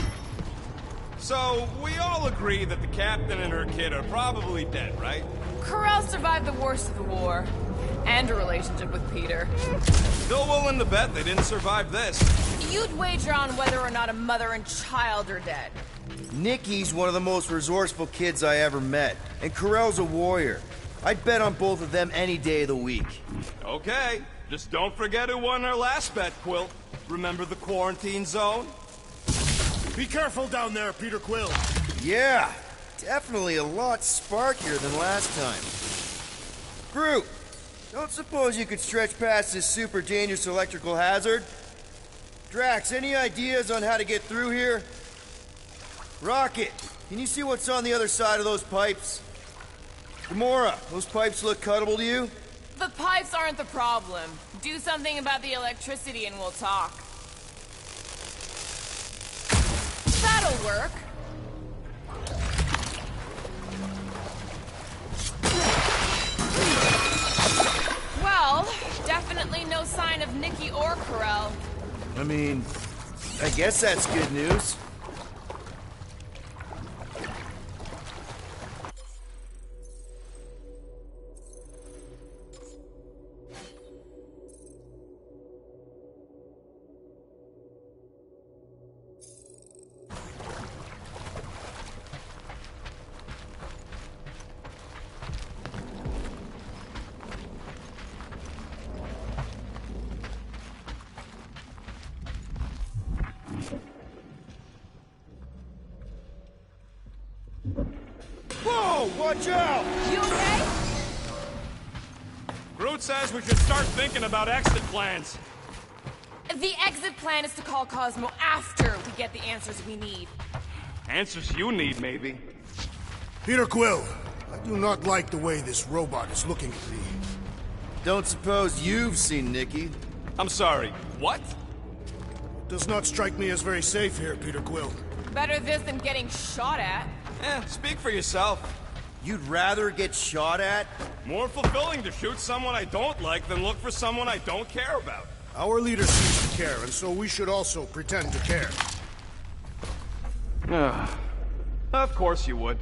So, we all agree that the captain and her kid are probably dead, right? Karel survived the worst of the war. And a relationship with Peter. Still willing to bet they didn't survive this. You'd wager on whether or not a mother and child are dead. Nikki's one of the most resourceful kids I ever met, and Karel's a warrior. I'd bet on both of them any day of the week. Okay, just don't forget who won our last bet, Quill. Remember the quarantine zone? Be careful down there, Peter Quill. Yeah, definitely a lot sparkier than last time. Groot, don't suppose you could stretch past this super dangerous electrical hazard? Drax, any ideas on how to get through here? Rocket, can you see what's on the other side of those pipes? Gamora, those pipes look cuttable to you? The pipes aren't the problem. Do something about the electricity and we'll talk. That'll work. Well, definitely no sign of Nikki or Karel. I mean, I guess that's good news. Whoa, watch out! You okay? Groot says we should start thinking about exit plans. The exit plan is to call Cosmo after we get the answers we need. Answers you need, maybe. Peter Quill, I do not like the way this robot is looking at me. Don't suppose you've seen Nikki? I'm sorry, what? Does not strike me as very safe here, Peter Quill. Better this than getting shot at. Speak for yourself. You'd rather get shot at? More fulfilling to shoot someone I don't like than look for someone I don't care about. Our leader seems to care, and so we should also pretend to care. Of course you would.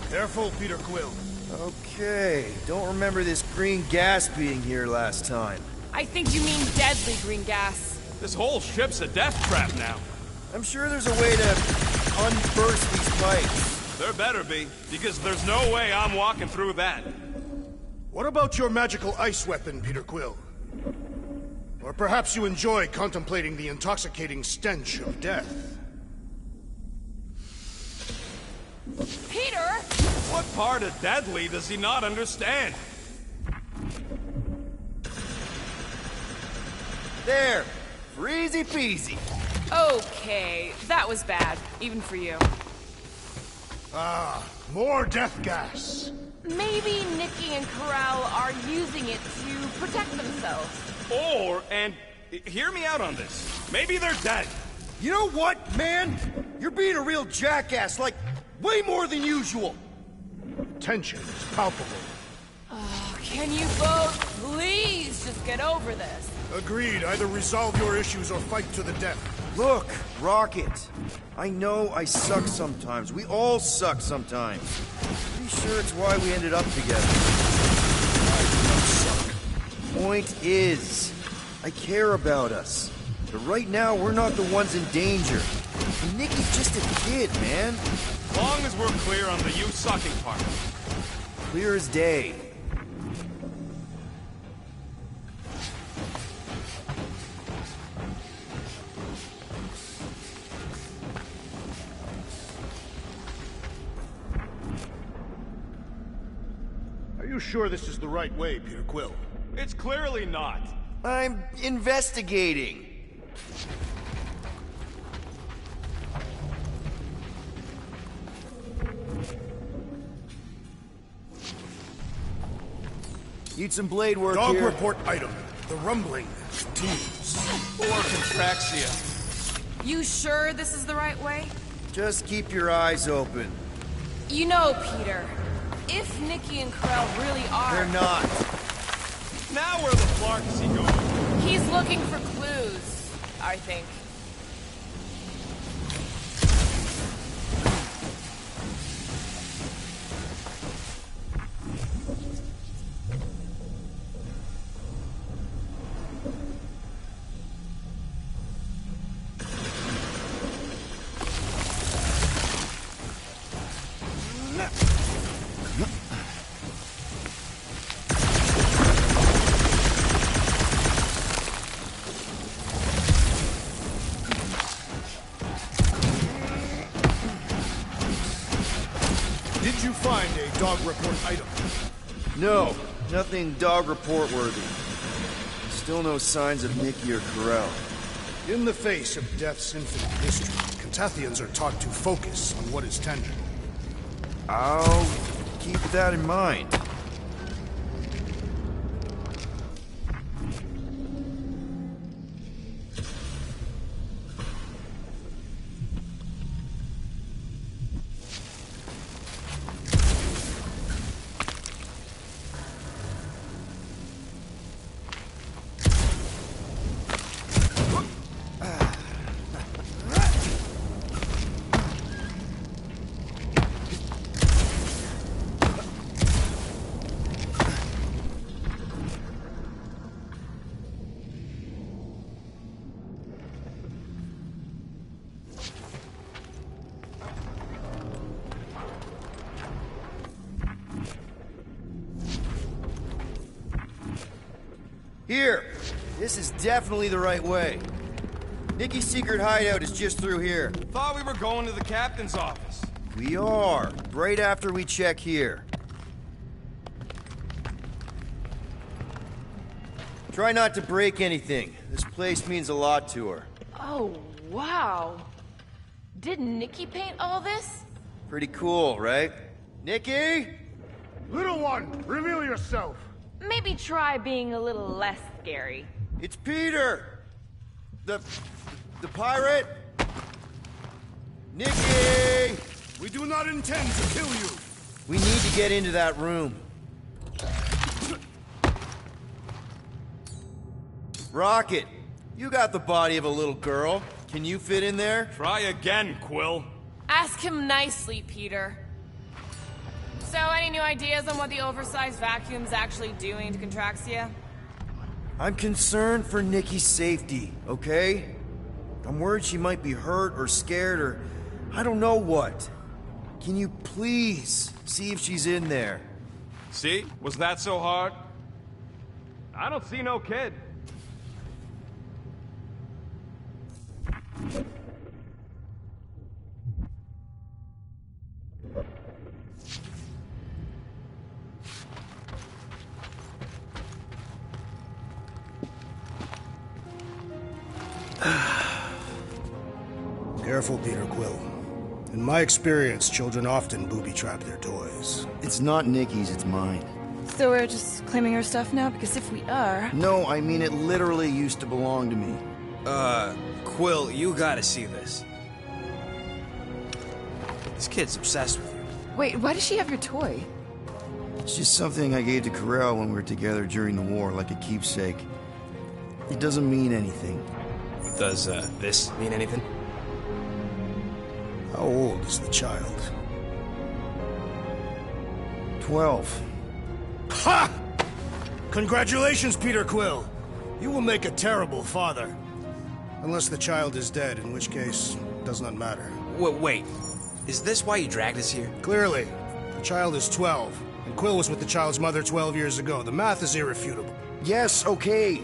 Careful, Peter Quill. Okay, don't remember this green gas being here last time. I think you mean deadly green gas. This whole ship's a death trap now. I'm sure there's a way to unburst these pipes. There better be, because there's no way I'm walking through that. What about your magical ice weapon, Peter Quill? Or perhaps you enjoy contemplating the intoxicating stench of death? Peter! What part of deadly does he not understand? There! Easy peasy. Okay, that was bad, even for you. Ah, more death gas. Maybe Nikki and Corral are using it to protect themselves. Or, and hear me out on this, maybe they're dead. You know what, man? You're being a real jackass, like, way more than usual. Tension is palpable. Oh, can you both please just get over this? Agreed. Either resolve your issues or fight to the death. Look, Rocket. I know I suck sometimes. We all suck sometimes. Pretty sure it's why we ended up together. I do not suck. Point is, I care about us. But right now, we're not the ones in danger. And Nikki's just a kid, man. As long as we're clear on the you sucking part. Clear as day. Are you sure this is the right way, Peter Quill? It's clearly not. I'm investigating. Need some blade work Dog here. report item. The rumbling continues. Or contraxia. You sure this is the right way? Just keep your eyes open. You know, Peter, if Nikki and Corell really are... They're not. Now where the Clark is he going? He's looking for clues, I think. Did you find a dog report item? No, nothing dog report worthy. Still no signs of Nikki or Corell. In the face of Death's infinite history, Catathians are taught to focus on what is tangible. I'll keep that in mind. Here! This is definitely the right way. Nikki's secret hideout is just through here. Thought we were going to the captain's office. We are, right after we check here. Try not to break anything. This place means a lot to her. Oh, wow. Did Nikki paint all this? Pretty cool, right? Nikki? Little one, reveal yourself. Maybe try being a little less scary. It's Peter! The pirate? Nikki! We do not intend to kill you. We need to get into that room. Rocket, you got the body of a little girl. Can you fit in there? Try again, Quill. Ask him nicely, Peter. So, any new ideas on what the oversized vacuum's actually doing to Contraxia? I'm concerned for Nikki's safety, okay? I'm worried she might be hurt or scared or I don't know what. Can you please see if she's in there? See? Was that so hard? I don't see no kid. Careful, Peter Quill. In my experience, children often booby-trap their toys. It's not Nikki's, it's mine. So we're just claiming her stuff now? Because if we are... No, I mean it literally used to belong to me. Quill, you gotta see this. This kid's obsessed with you. Wait, why does she have your toy? It's just something I gave to Corel when we were together during the war, like a keepsake. It doesn't mean anything. Does, this mean anything? How old is the child? 12. Ha! Congratulations, Peter Quill. You will make a terrible father. Unless the child is dead, in which case, it does not matter. Wait. Is this why you dragged us here? Clearly. The child is 12, and Quill was with the child's mother 12 years ago. The math is irrefutable. Yes, okay.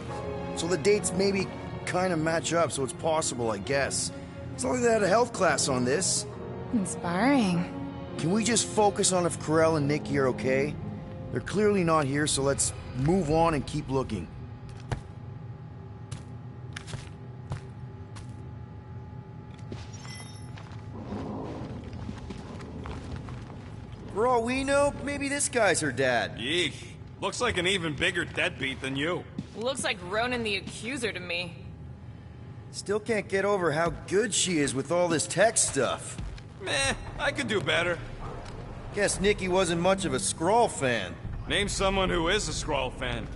So the dates maybe kind of match up, so it's possible, I guess. It's not like they had a health class on this. Inspiring. Can we just focus on if Corel and Nikki are okay? They're clearly not here, so let's move on and keep looking. For all we know, maybe this guy's her dad. Yeesh. Looks like an even bigger deadbeat than you. Looks like Ronan the Accuser to me. Still can't get over how good she is with all this tech stuff. Meh, I could do better. Guess Nikki wasn't much of a Skrull fan. Name someone who is a Skrull fan.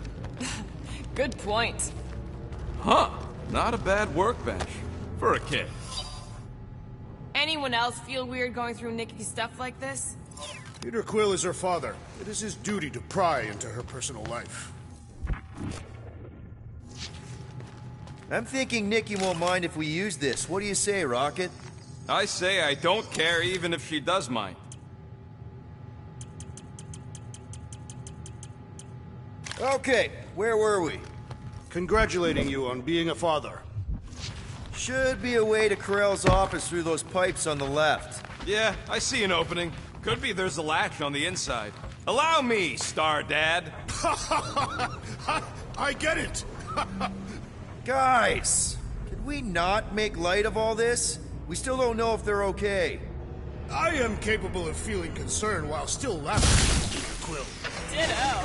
Good point. Huh. Not a bad workbench. For a kid. Anyone else feel weird going through Nikki's stuff like this? Peter Quill is her father. It is his duty to pry into her personal life. I'm thinking Nikki won't mind if we use this. What do you say, Rocket? I say I don't care even if she does mind. Okay, where were we? Congratulating you on being a father. Should be a way to Corel's office through those pipes on the left. Yeah, I see an opening. Could be there's a latch on the inside. Allow me, Star Dad. I get it! Guys, could we not make light of all this? We still don't know if they're okay. I am capable of feeling concern while still laughing, Peter Quill. Ditto.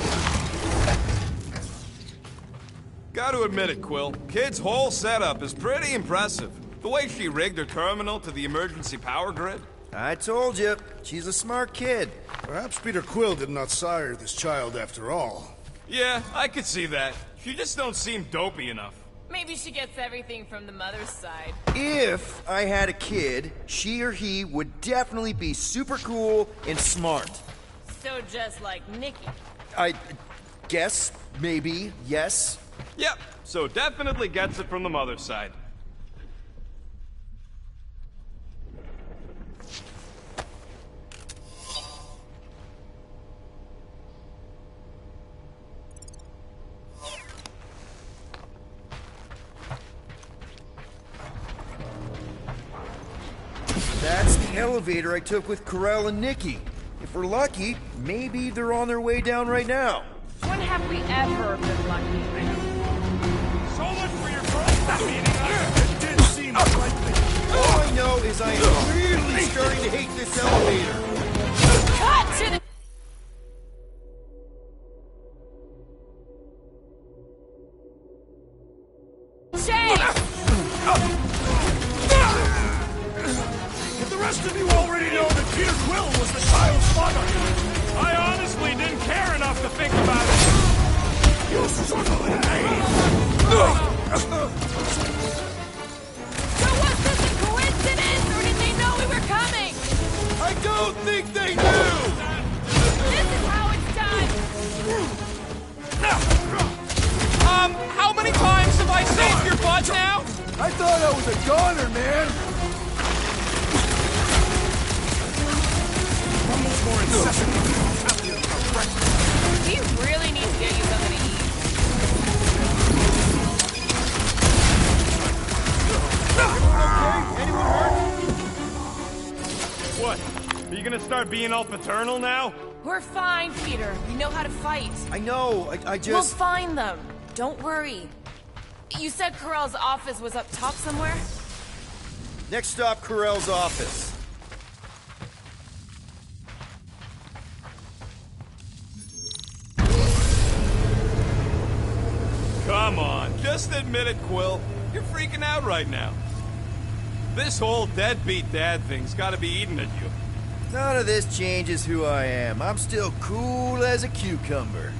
Gotta admit it, Quill. Kid's whole setup is pretty impressive. The way she rigged her terminal to the emergency power grid. I told you, she's a smart kid. Perhaps Peter Quill did not sire this child after all. Yeah, I could see that. She just don't seem dopey enough. Maybe she gets everything from the mother's side. If I had a kid, she or he would definitely be super cool and smart. So just like Nikki. I guess, maybe, yes. Yep, so definitely gets it from the mother's side. elevator I took with Corell and Nikki. If we're lucky, maybe they're on their way down right now. When have we ever been lucky? So much for your birthday meeting. It did seem likely. All I know is I am really starting to hate this elevator. Cut to the... But the rest of you already know that Peter Quill was the child's mother. I honestly didn't care enough to think about it. You son of a knave! So was this a coincidence, or did they know we were coming? I don't think they knew! This is how it's done! How many times have I saved your butt now? I thought I was a goner, man! Almost more incessant. We really need to get you something to eat. Okay, anyone hurt? What? Are you gonna start being all paternal now? We're fine, Peter. We know how to fight. I know, I We'll just... find them. Don't worry. You said Corell's office was up top somewhere? Next stop, Corell's office. Come on, just admit it, Quill. You're freaking out right now. This whole deadbeat dad thing's gotta be eating at you. None of this changes who I am. I'm still cool as a cucumber.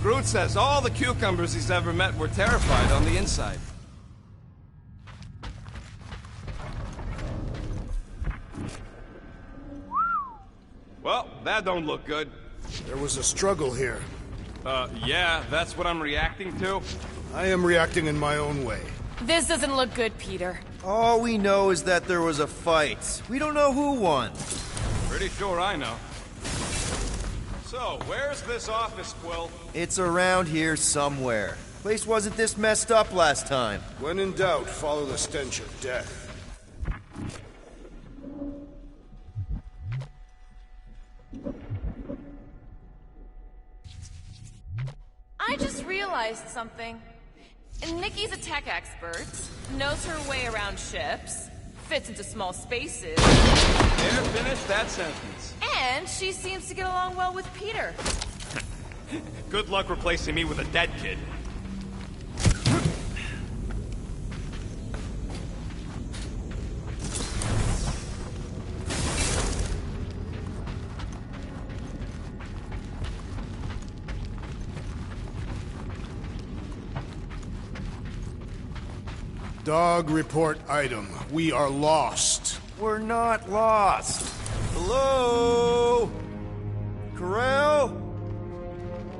Groot says all the cucumbers he's ever met were terrified on the inside. Well, that don't look good. There was a struggle here. Yeah, that's what I'm reacting to. I am reacting in my own way. This doesn't look good, Peter. All we know is that there was a fight. We don't know who won. Pretty sure I know. So, where's this office, Quill? It's around here somewhere. Place wasn't this messed up last time. When in doubt, follow the stench of death. I just realized something. Nikki's a tech expert, knows her way around ships, fits into small spaces. There, finish that sentence. And she seems to get along well with Peter. Good luck replacing me with a dead kid. Dog report item. We are lost. We're not lost. Hello? Corell?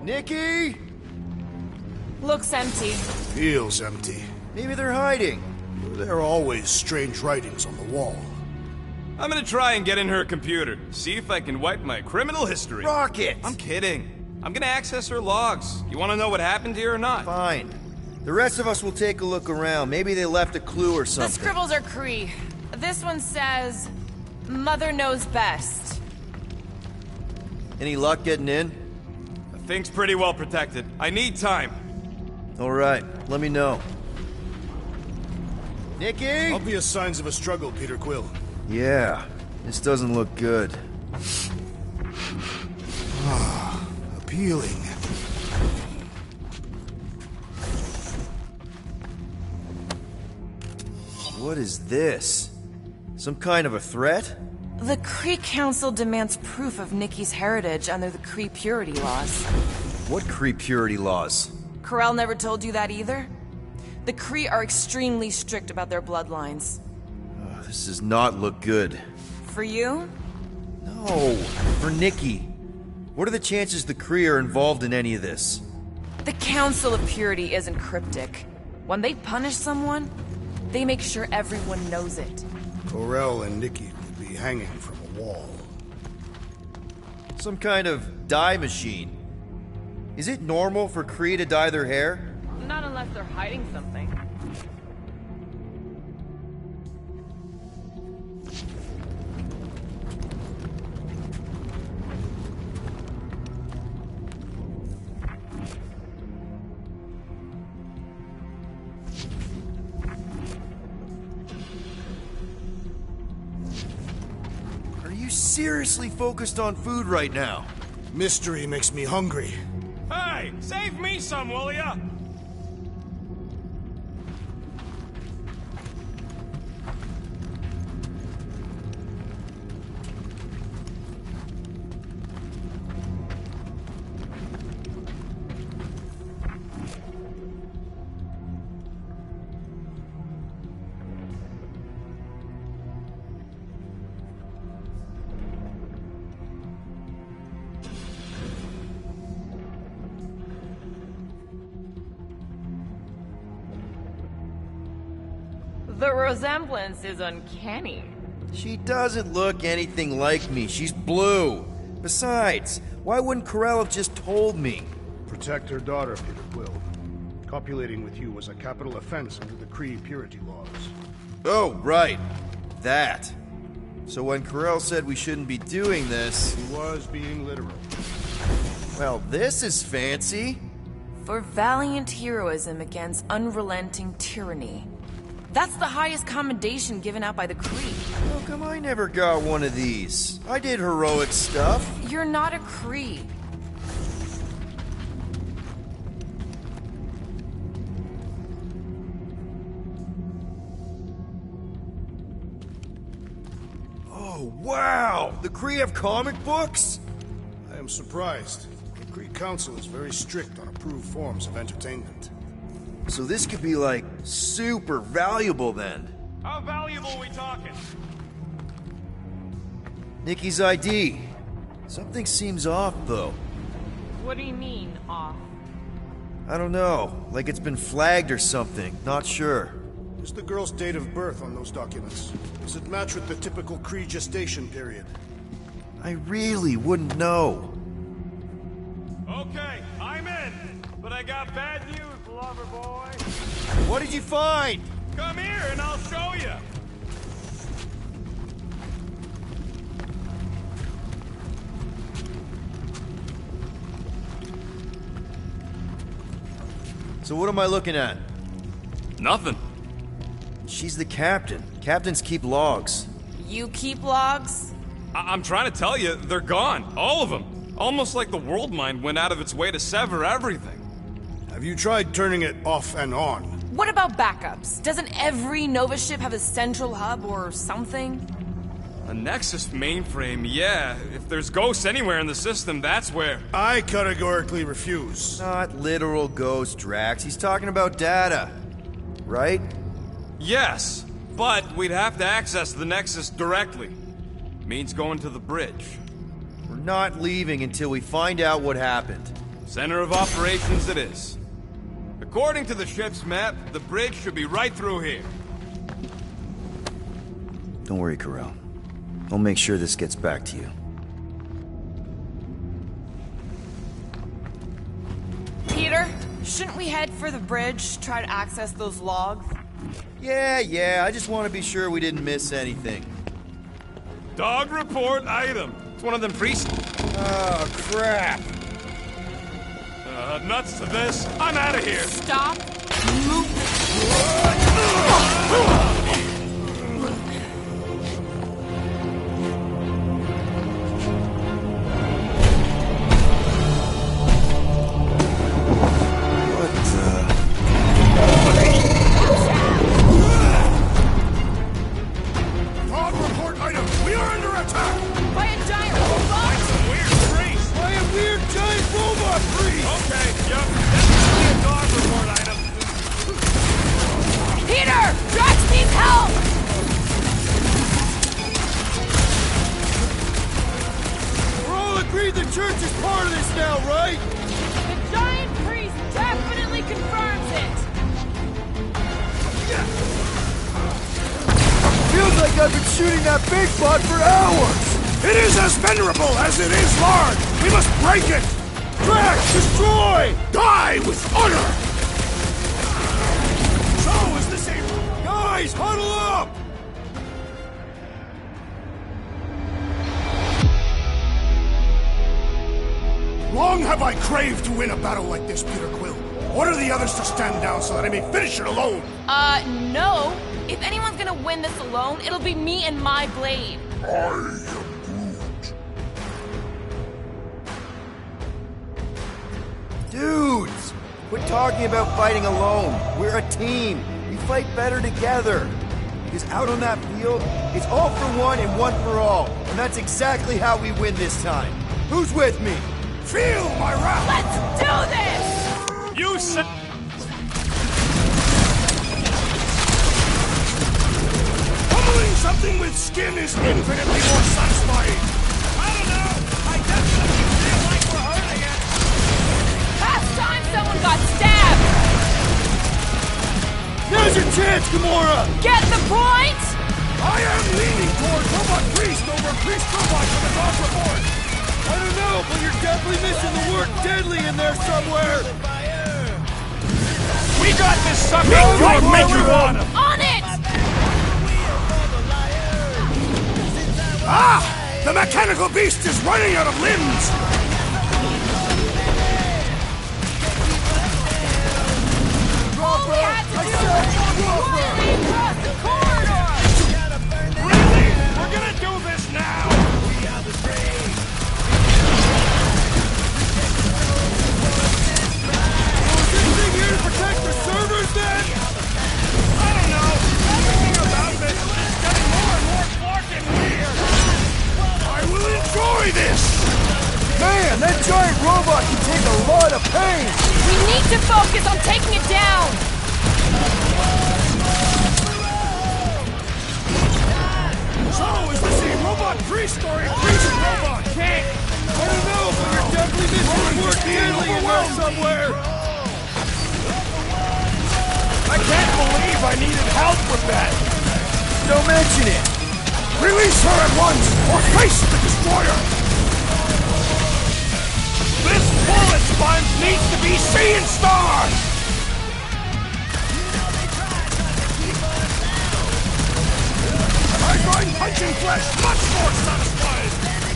Nikki? Looks empty. Feels empty. Maybe they're hiding. There are always strange writings on the wall. I'm gonna try and get in her computer, see if I can wipe my criminal history. Rocket! I'm kidding. I'm gonna access her logs. You wanna know what happened here or not? Fine. The rest of us will take a look around. Maybe they left a clue or The something. scribbles are Kree. This one says, Mother knows best. Any luck getting in? The thing's pretty well protected. I need time. All right, let me know. Nikki? Obvious signs of a struggle, Peter Quill. Yeah, this doesn't look good. Appealing. What is this? Some kind of a threat? The Kree Council demands proof of Nikki's heritage under the Kree purity laws. What Kree purity laws? Corell never told you that either? The Kree are extremely strict about their bloodlines. This does not look good. For you? No, for Nikki. What are the chances the Kree are involved in any of this? The Council of Purity isn't cryptic. When they punish someone, they make sure everyone knows it. Corell and Nikki would be hanging from a wall. Some kind of dye machine. Is it normal for Kree to dye their hair? Not unless they're hiding something. seriously focused on food right now. Mystery makes me hungry. Hey, save me some, will ya? The resemblance is uncanny. She doesn't look anything like me. She's blue. Besides, why wouldn't Corell have just told me? Protect her daughter, Peter Quill. Copulating with you was a capital offense under the Kree purity laws. Oh, right. That. So when Corell said we shouldn't be doing this... He was being literal. Well, this is fancy. For valiant heroism against unrelenting tyranny. That's the highest commendation given out by the Kree. How come I never got one of these? I did heroic stuff. You're not a Kree. Oh, wow! The Kree have comic books? I am surprised. The Kree Council is very strict on approved forms of entertainment. So this could be, like, super valuable then. How valuable are we talking? Nikki's ID. Something seems off, though. What do you mean, off? I don't know. Like it's been flagged or something. Not sure. Is the girl's date of birth on those documents? Does it match with the typical Kree gestation period? I really wouldn't know. Okay, I'm in. But I got bad news, lover boy. What did you find? Come here and I'll show you. So what am I looking at? Nothing. She's the captain. Captains keep logs. You keep logs? I'm trying to tell you, they're gone. All of them. Almost like the world mind went out of its way to sever everything. Have you tried turning it off and on? What about backups? Doesn't every Nova ship have a central hub or something? A Nexus mainframe, yeah. If there's ghosts anywhere in the system, that's where. I categorically refuse. Not literal ghost, Drax. He's talking about data. Right? Yes, but we'd have to access the Nexus directly. Means going to the bridge. We're not leaving until we find out what happened. Center of operations it is. According to the ship's map, the bridge should be right through here. Don't worry, Corell. I'll make sure this gets back to you. Peter, shouldn't we head for the bridge, try to access those logs? Yeah, I just want to be sure we didn't miss anything. Dog report item. It's one of them priests. Oh, crap. Nuts to this. I'm out of here. Stop. Dog report item! We are under attack! By a giant robot? Some weird priest. By a weird giant robot priest! Okay, yep. Definitely a dog report item. Peter! Drax needs help! We're all agreed the church is part of this now, right? The giant priest definitely confirms it! Feels like I've been shooting that big bot for hours! It is as venerable as it is large! We must break it! Drax, destroy! Die with honor! So is the same. Guys, huddle up! Long have I craved to win a battle like this, Peter Quill. Order the others to stand down so that I may finish it alone! No. If anyone's gonna win this alone, it'll be me and my blade. I am Groot. Dudes! Quit talking about fighting alone. We're a team. We fight better together. Because out on that field, it's all for one and one for all. And that's exactly how we win this time. Who's with me? Feel my wrath! Let's do this! You said... Pummeling something with skin is infinitely more satisfying. I don't know. I definitely feel like we're hurting it. Last time someone got stabbed! Now's your chance, Gamora! Get the point? I am leaning toward Robot Priest over Priest Robot for the dog report. I don't know, but you're definitely missing the word deadly in there somewhere! We got this sucker! You're Major One! On it! Ah! The mechanical beast is running out of limbs! All we had to do was walk across the corridor! Really? We're gonna do this now! Here to protect the servers, then? I don't know. Everything about this is getting more and more fucking weird. I will enjoy this! Man, that giant robot can take a lot of pain! We need to focus on taking it down! So, is this a Robot Priest or a Priest Robot? Can't. I don't know, but you're definitely missing the word deadly in there somewhere! I can't believe I needed help with that. Don't mention it! Release her at once, or face the Destroyer! This bullet sponge needs to be seeing stars! I find punching flesh much more satisfying!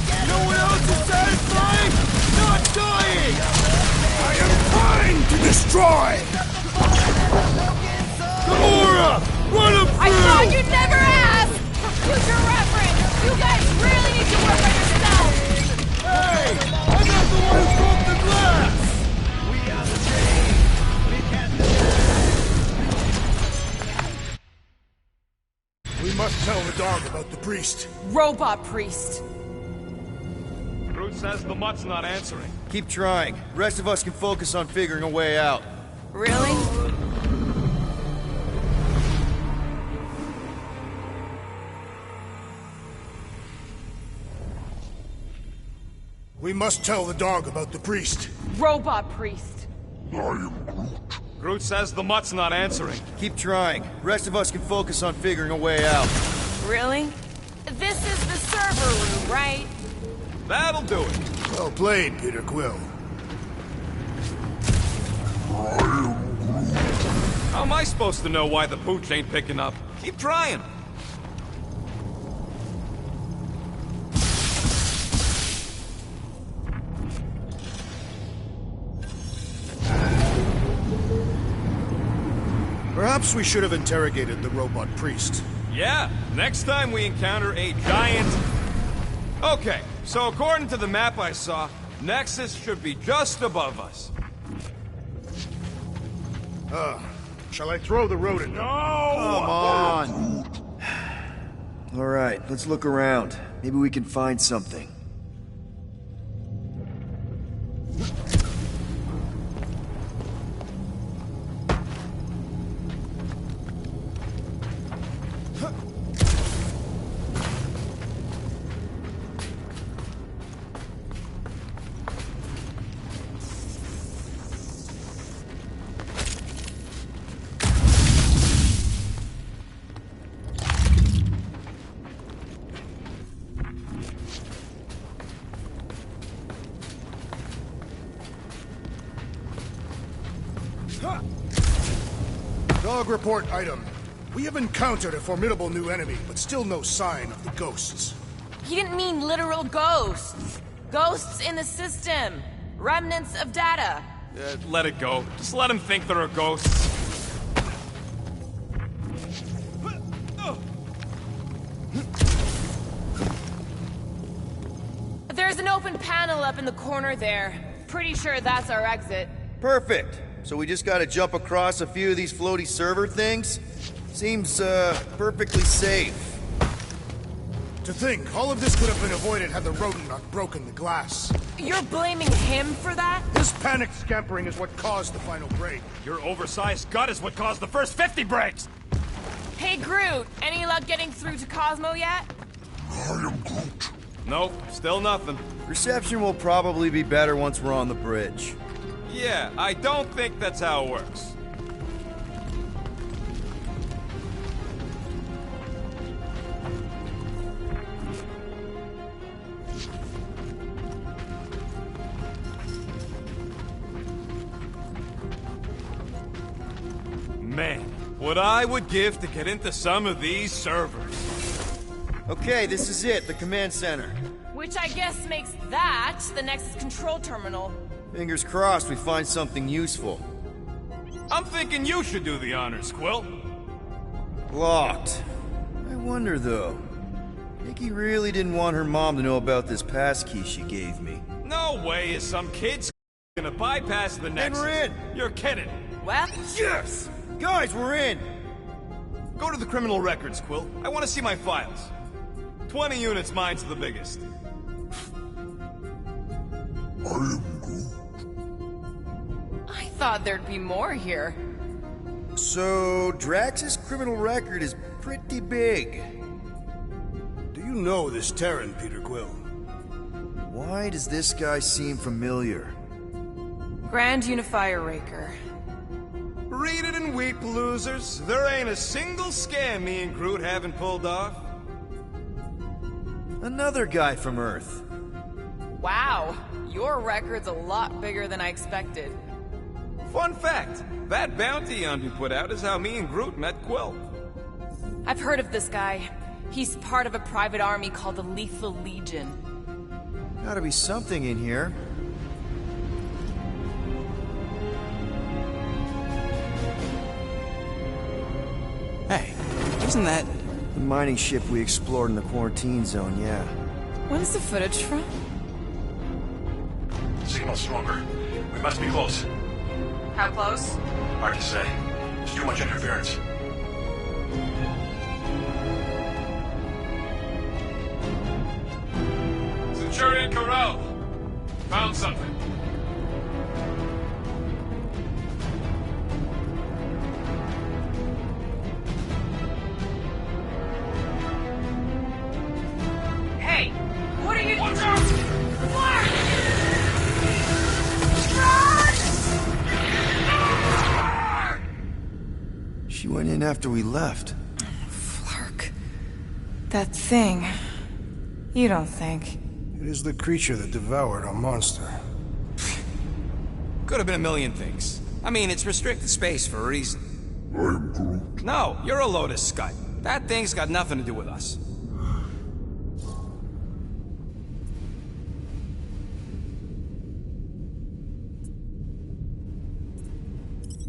You know what else is satisfying? Not dying! I am trying to destroy! Gamora! Run him through! I thought you'd never ask! For future reference, you guys really need to work on yourselves! Hey! I'm not the one who broke the glass! We must tell the dog about the priest. Robot Priest. Groot says the mutt's not answering. Keep trying. The rest of us can focus on figuring a way out. Really? We must tell the dog about the priest. Robot Priest. Groot says the mutt's not answering. Keep trying. The rest of us can focus on figuring a way out. Really? This is the server room, right? That'll do it. Well played, Peter Quill. How am I supposed to know why the pooch ain't picking up? Keep trying. Perhaps we should have interrogated the robot priest. Yeah, next time we encounter a giant... Okay, so according to the map I saw, Nexus should be just above us. Shall I throw the rodent? No! Come on! Alright, let's look around. Maybe we can find something. Dog report item. We have encountered a formidable new enemy, but still no sign of the ghosts. He didn't mean literal ghosts. Ghosts in the system. Remnants of data. Let it go. Just let him think there are ghosts. There's an open panel up in the corner there. Pretty sure that's our exit. Perfect. So we just gotta jump across a few of these floaty server things? Seems, perfectly safe. To think, all of this could have been avoided had the rodent not broken the glass. You're blaming him for that? His panicked scampering is what caused the final break. Your oversized gut is what caused the first 50 breaks! Hey, Groot, any luck getting through to Cosmo yet? I am Groot. Nope, still nothing. Reception will probably be better once we're on the bridge. Yeah, I don't think that's how it works. Man, what I would give to get into some of these servers. Okay, this is it, the command center. Which I guess makes that the Nexus control terminal. Fingers crossed we find something useful. I'm thinking you should do the honors, Quill. Locked. I wonder, though. Nikki really didn't want her mom to know about this passkey she gave me. No way is some kid's gonna bypass the Nexus. we're in! You're kidding. Well, Yes! Guys, we're in! Go to the criminal records, Quill. I want to see my files. 20 units, mine's the biggest. I am Groot. I thought there'd be more here. So, Drax's criminal record is pretty big. Do you know this Terran, Peter Quill? Why does this guy seem familiar? Grand Unifier Raker. Read it in Wheat Losers. There ain't a single scam me and Groot haven't pulled off. Another guy from Earth. Wow, your record's a lot bigger than I expected. Fun fact, that bounty hunt we put out is how me and Groot met Quill. I've heard of this guy. He's part of a private army called the Lethal Legion. Gotta be something in here. Hey, isn't that... The mining ship we explored in the quarantine zone, yeah. When's the footage from? Signal stronger. We must be close. How close? Hard to say. There's too much interference. Centurion Corral. Found something. Hey, what are you... Watch out! She went in after we left. Flark. That thing. You don't think? It is the creature that devoured our monster. Could have been a million things. I mean, it's restricted space for a reason. I am Groot. No, you're a Lotus Scud. That thing's got nothing to do with us.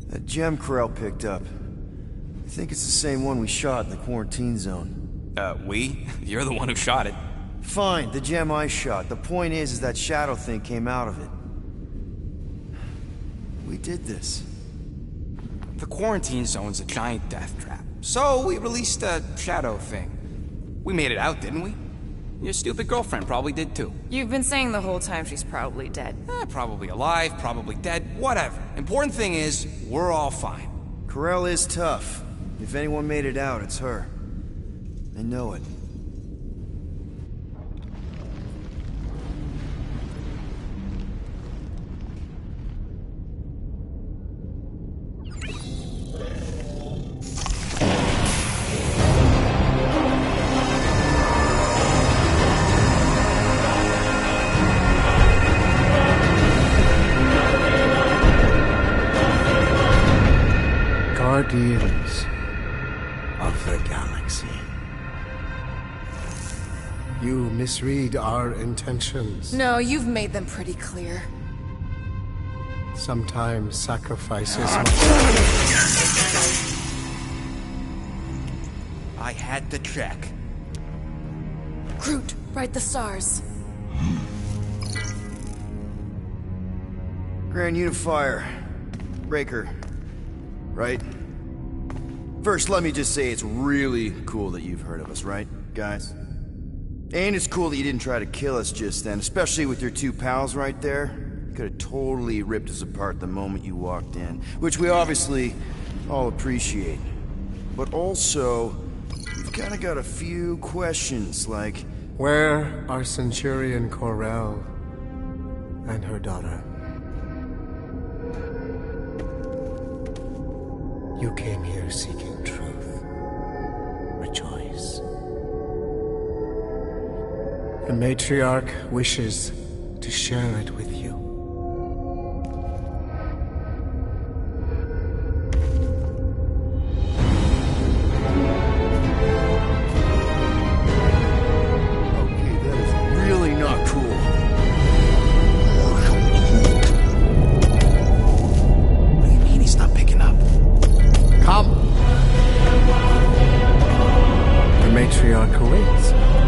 That gem Corell picked up. I think it's the same one we shot in the quarantine zone. We? You're the one who shot it. Fine, the gem I shot. The point is that shadow thing came out of it. We did this. The quarantine zone's a giant death trap. So we released a shadow thing. We made it out, didn't we? Your stupid girlfriend probably did too. You've been saying the whole time she's probably dead. Probably alive, probably dead, whatever. Important thing is, we're all fine. Corell is tough. If anyone made it out, it's her. I know it. Guardians of the Galaxy. You misread our intentions. No, you've made them pretty clear. Sometimes sacrifices I had to check. Groot, write the stars. Grand Unifier. Breaker, right? First, let me just say it's really cool that you've heard of us, right, guys? And it's cool that you didn't try to kill us just then, especially with your two pals right there. You could have totally ripped us apart the moment you walked in, which we obviously all appreciate. But also, we've kind of got a few questions, like... Where are Centurion Corell and her daughter? You came here seeking truth. Rejoice. The matriarch wishes to share it with you. Okay, that is really not cool. What do you mean he's not picking up? Come! The matriarch awaits.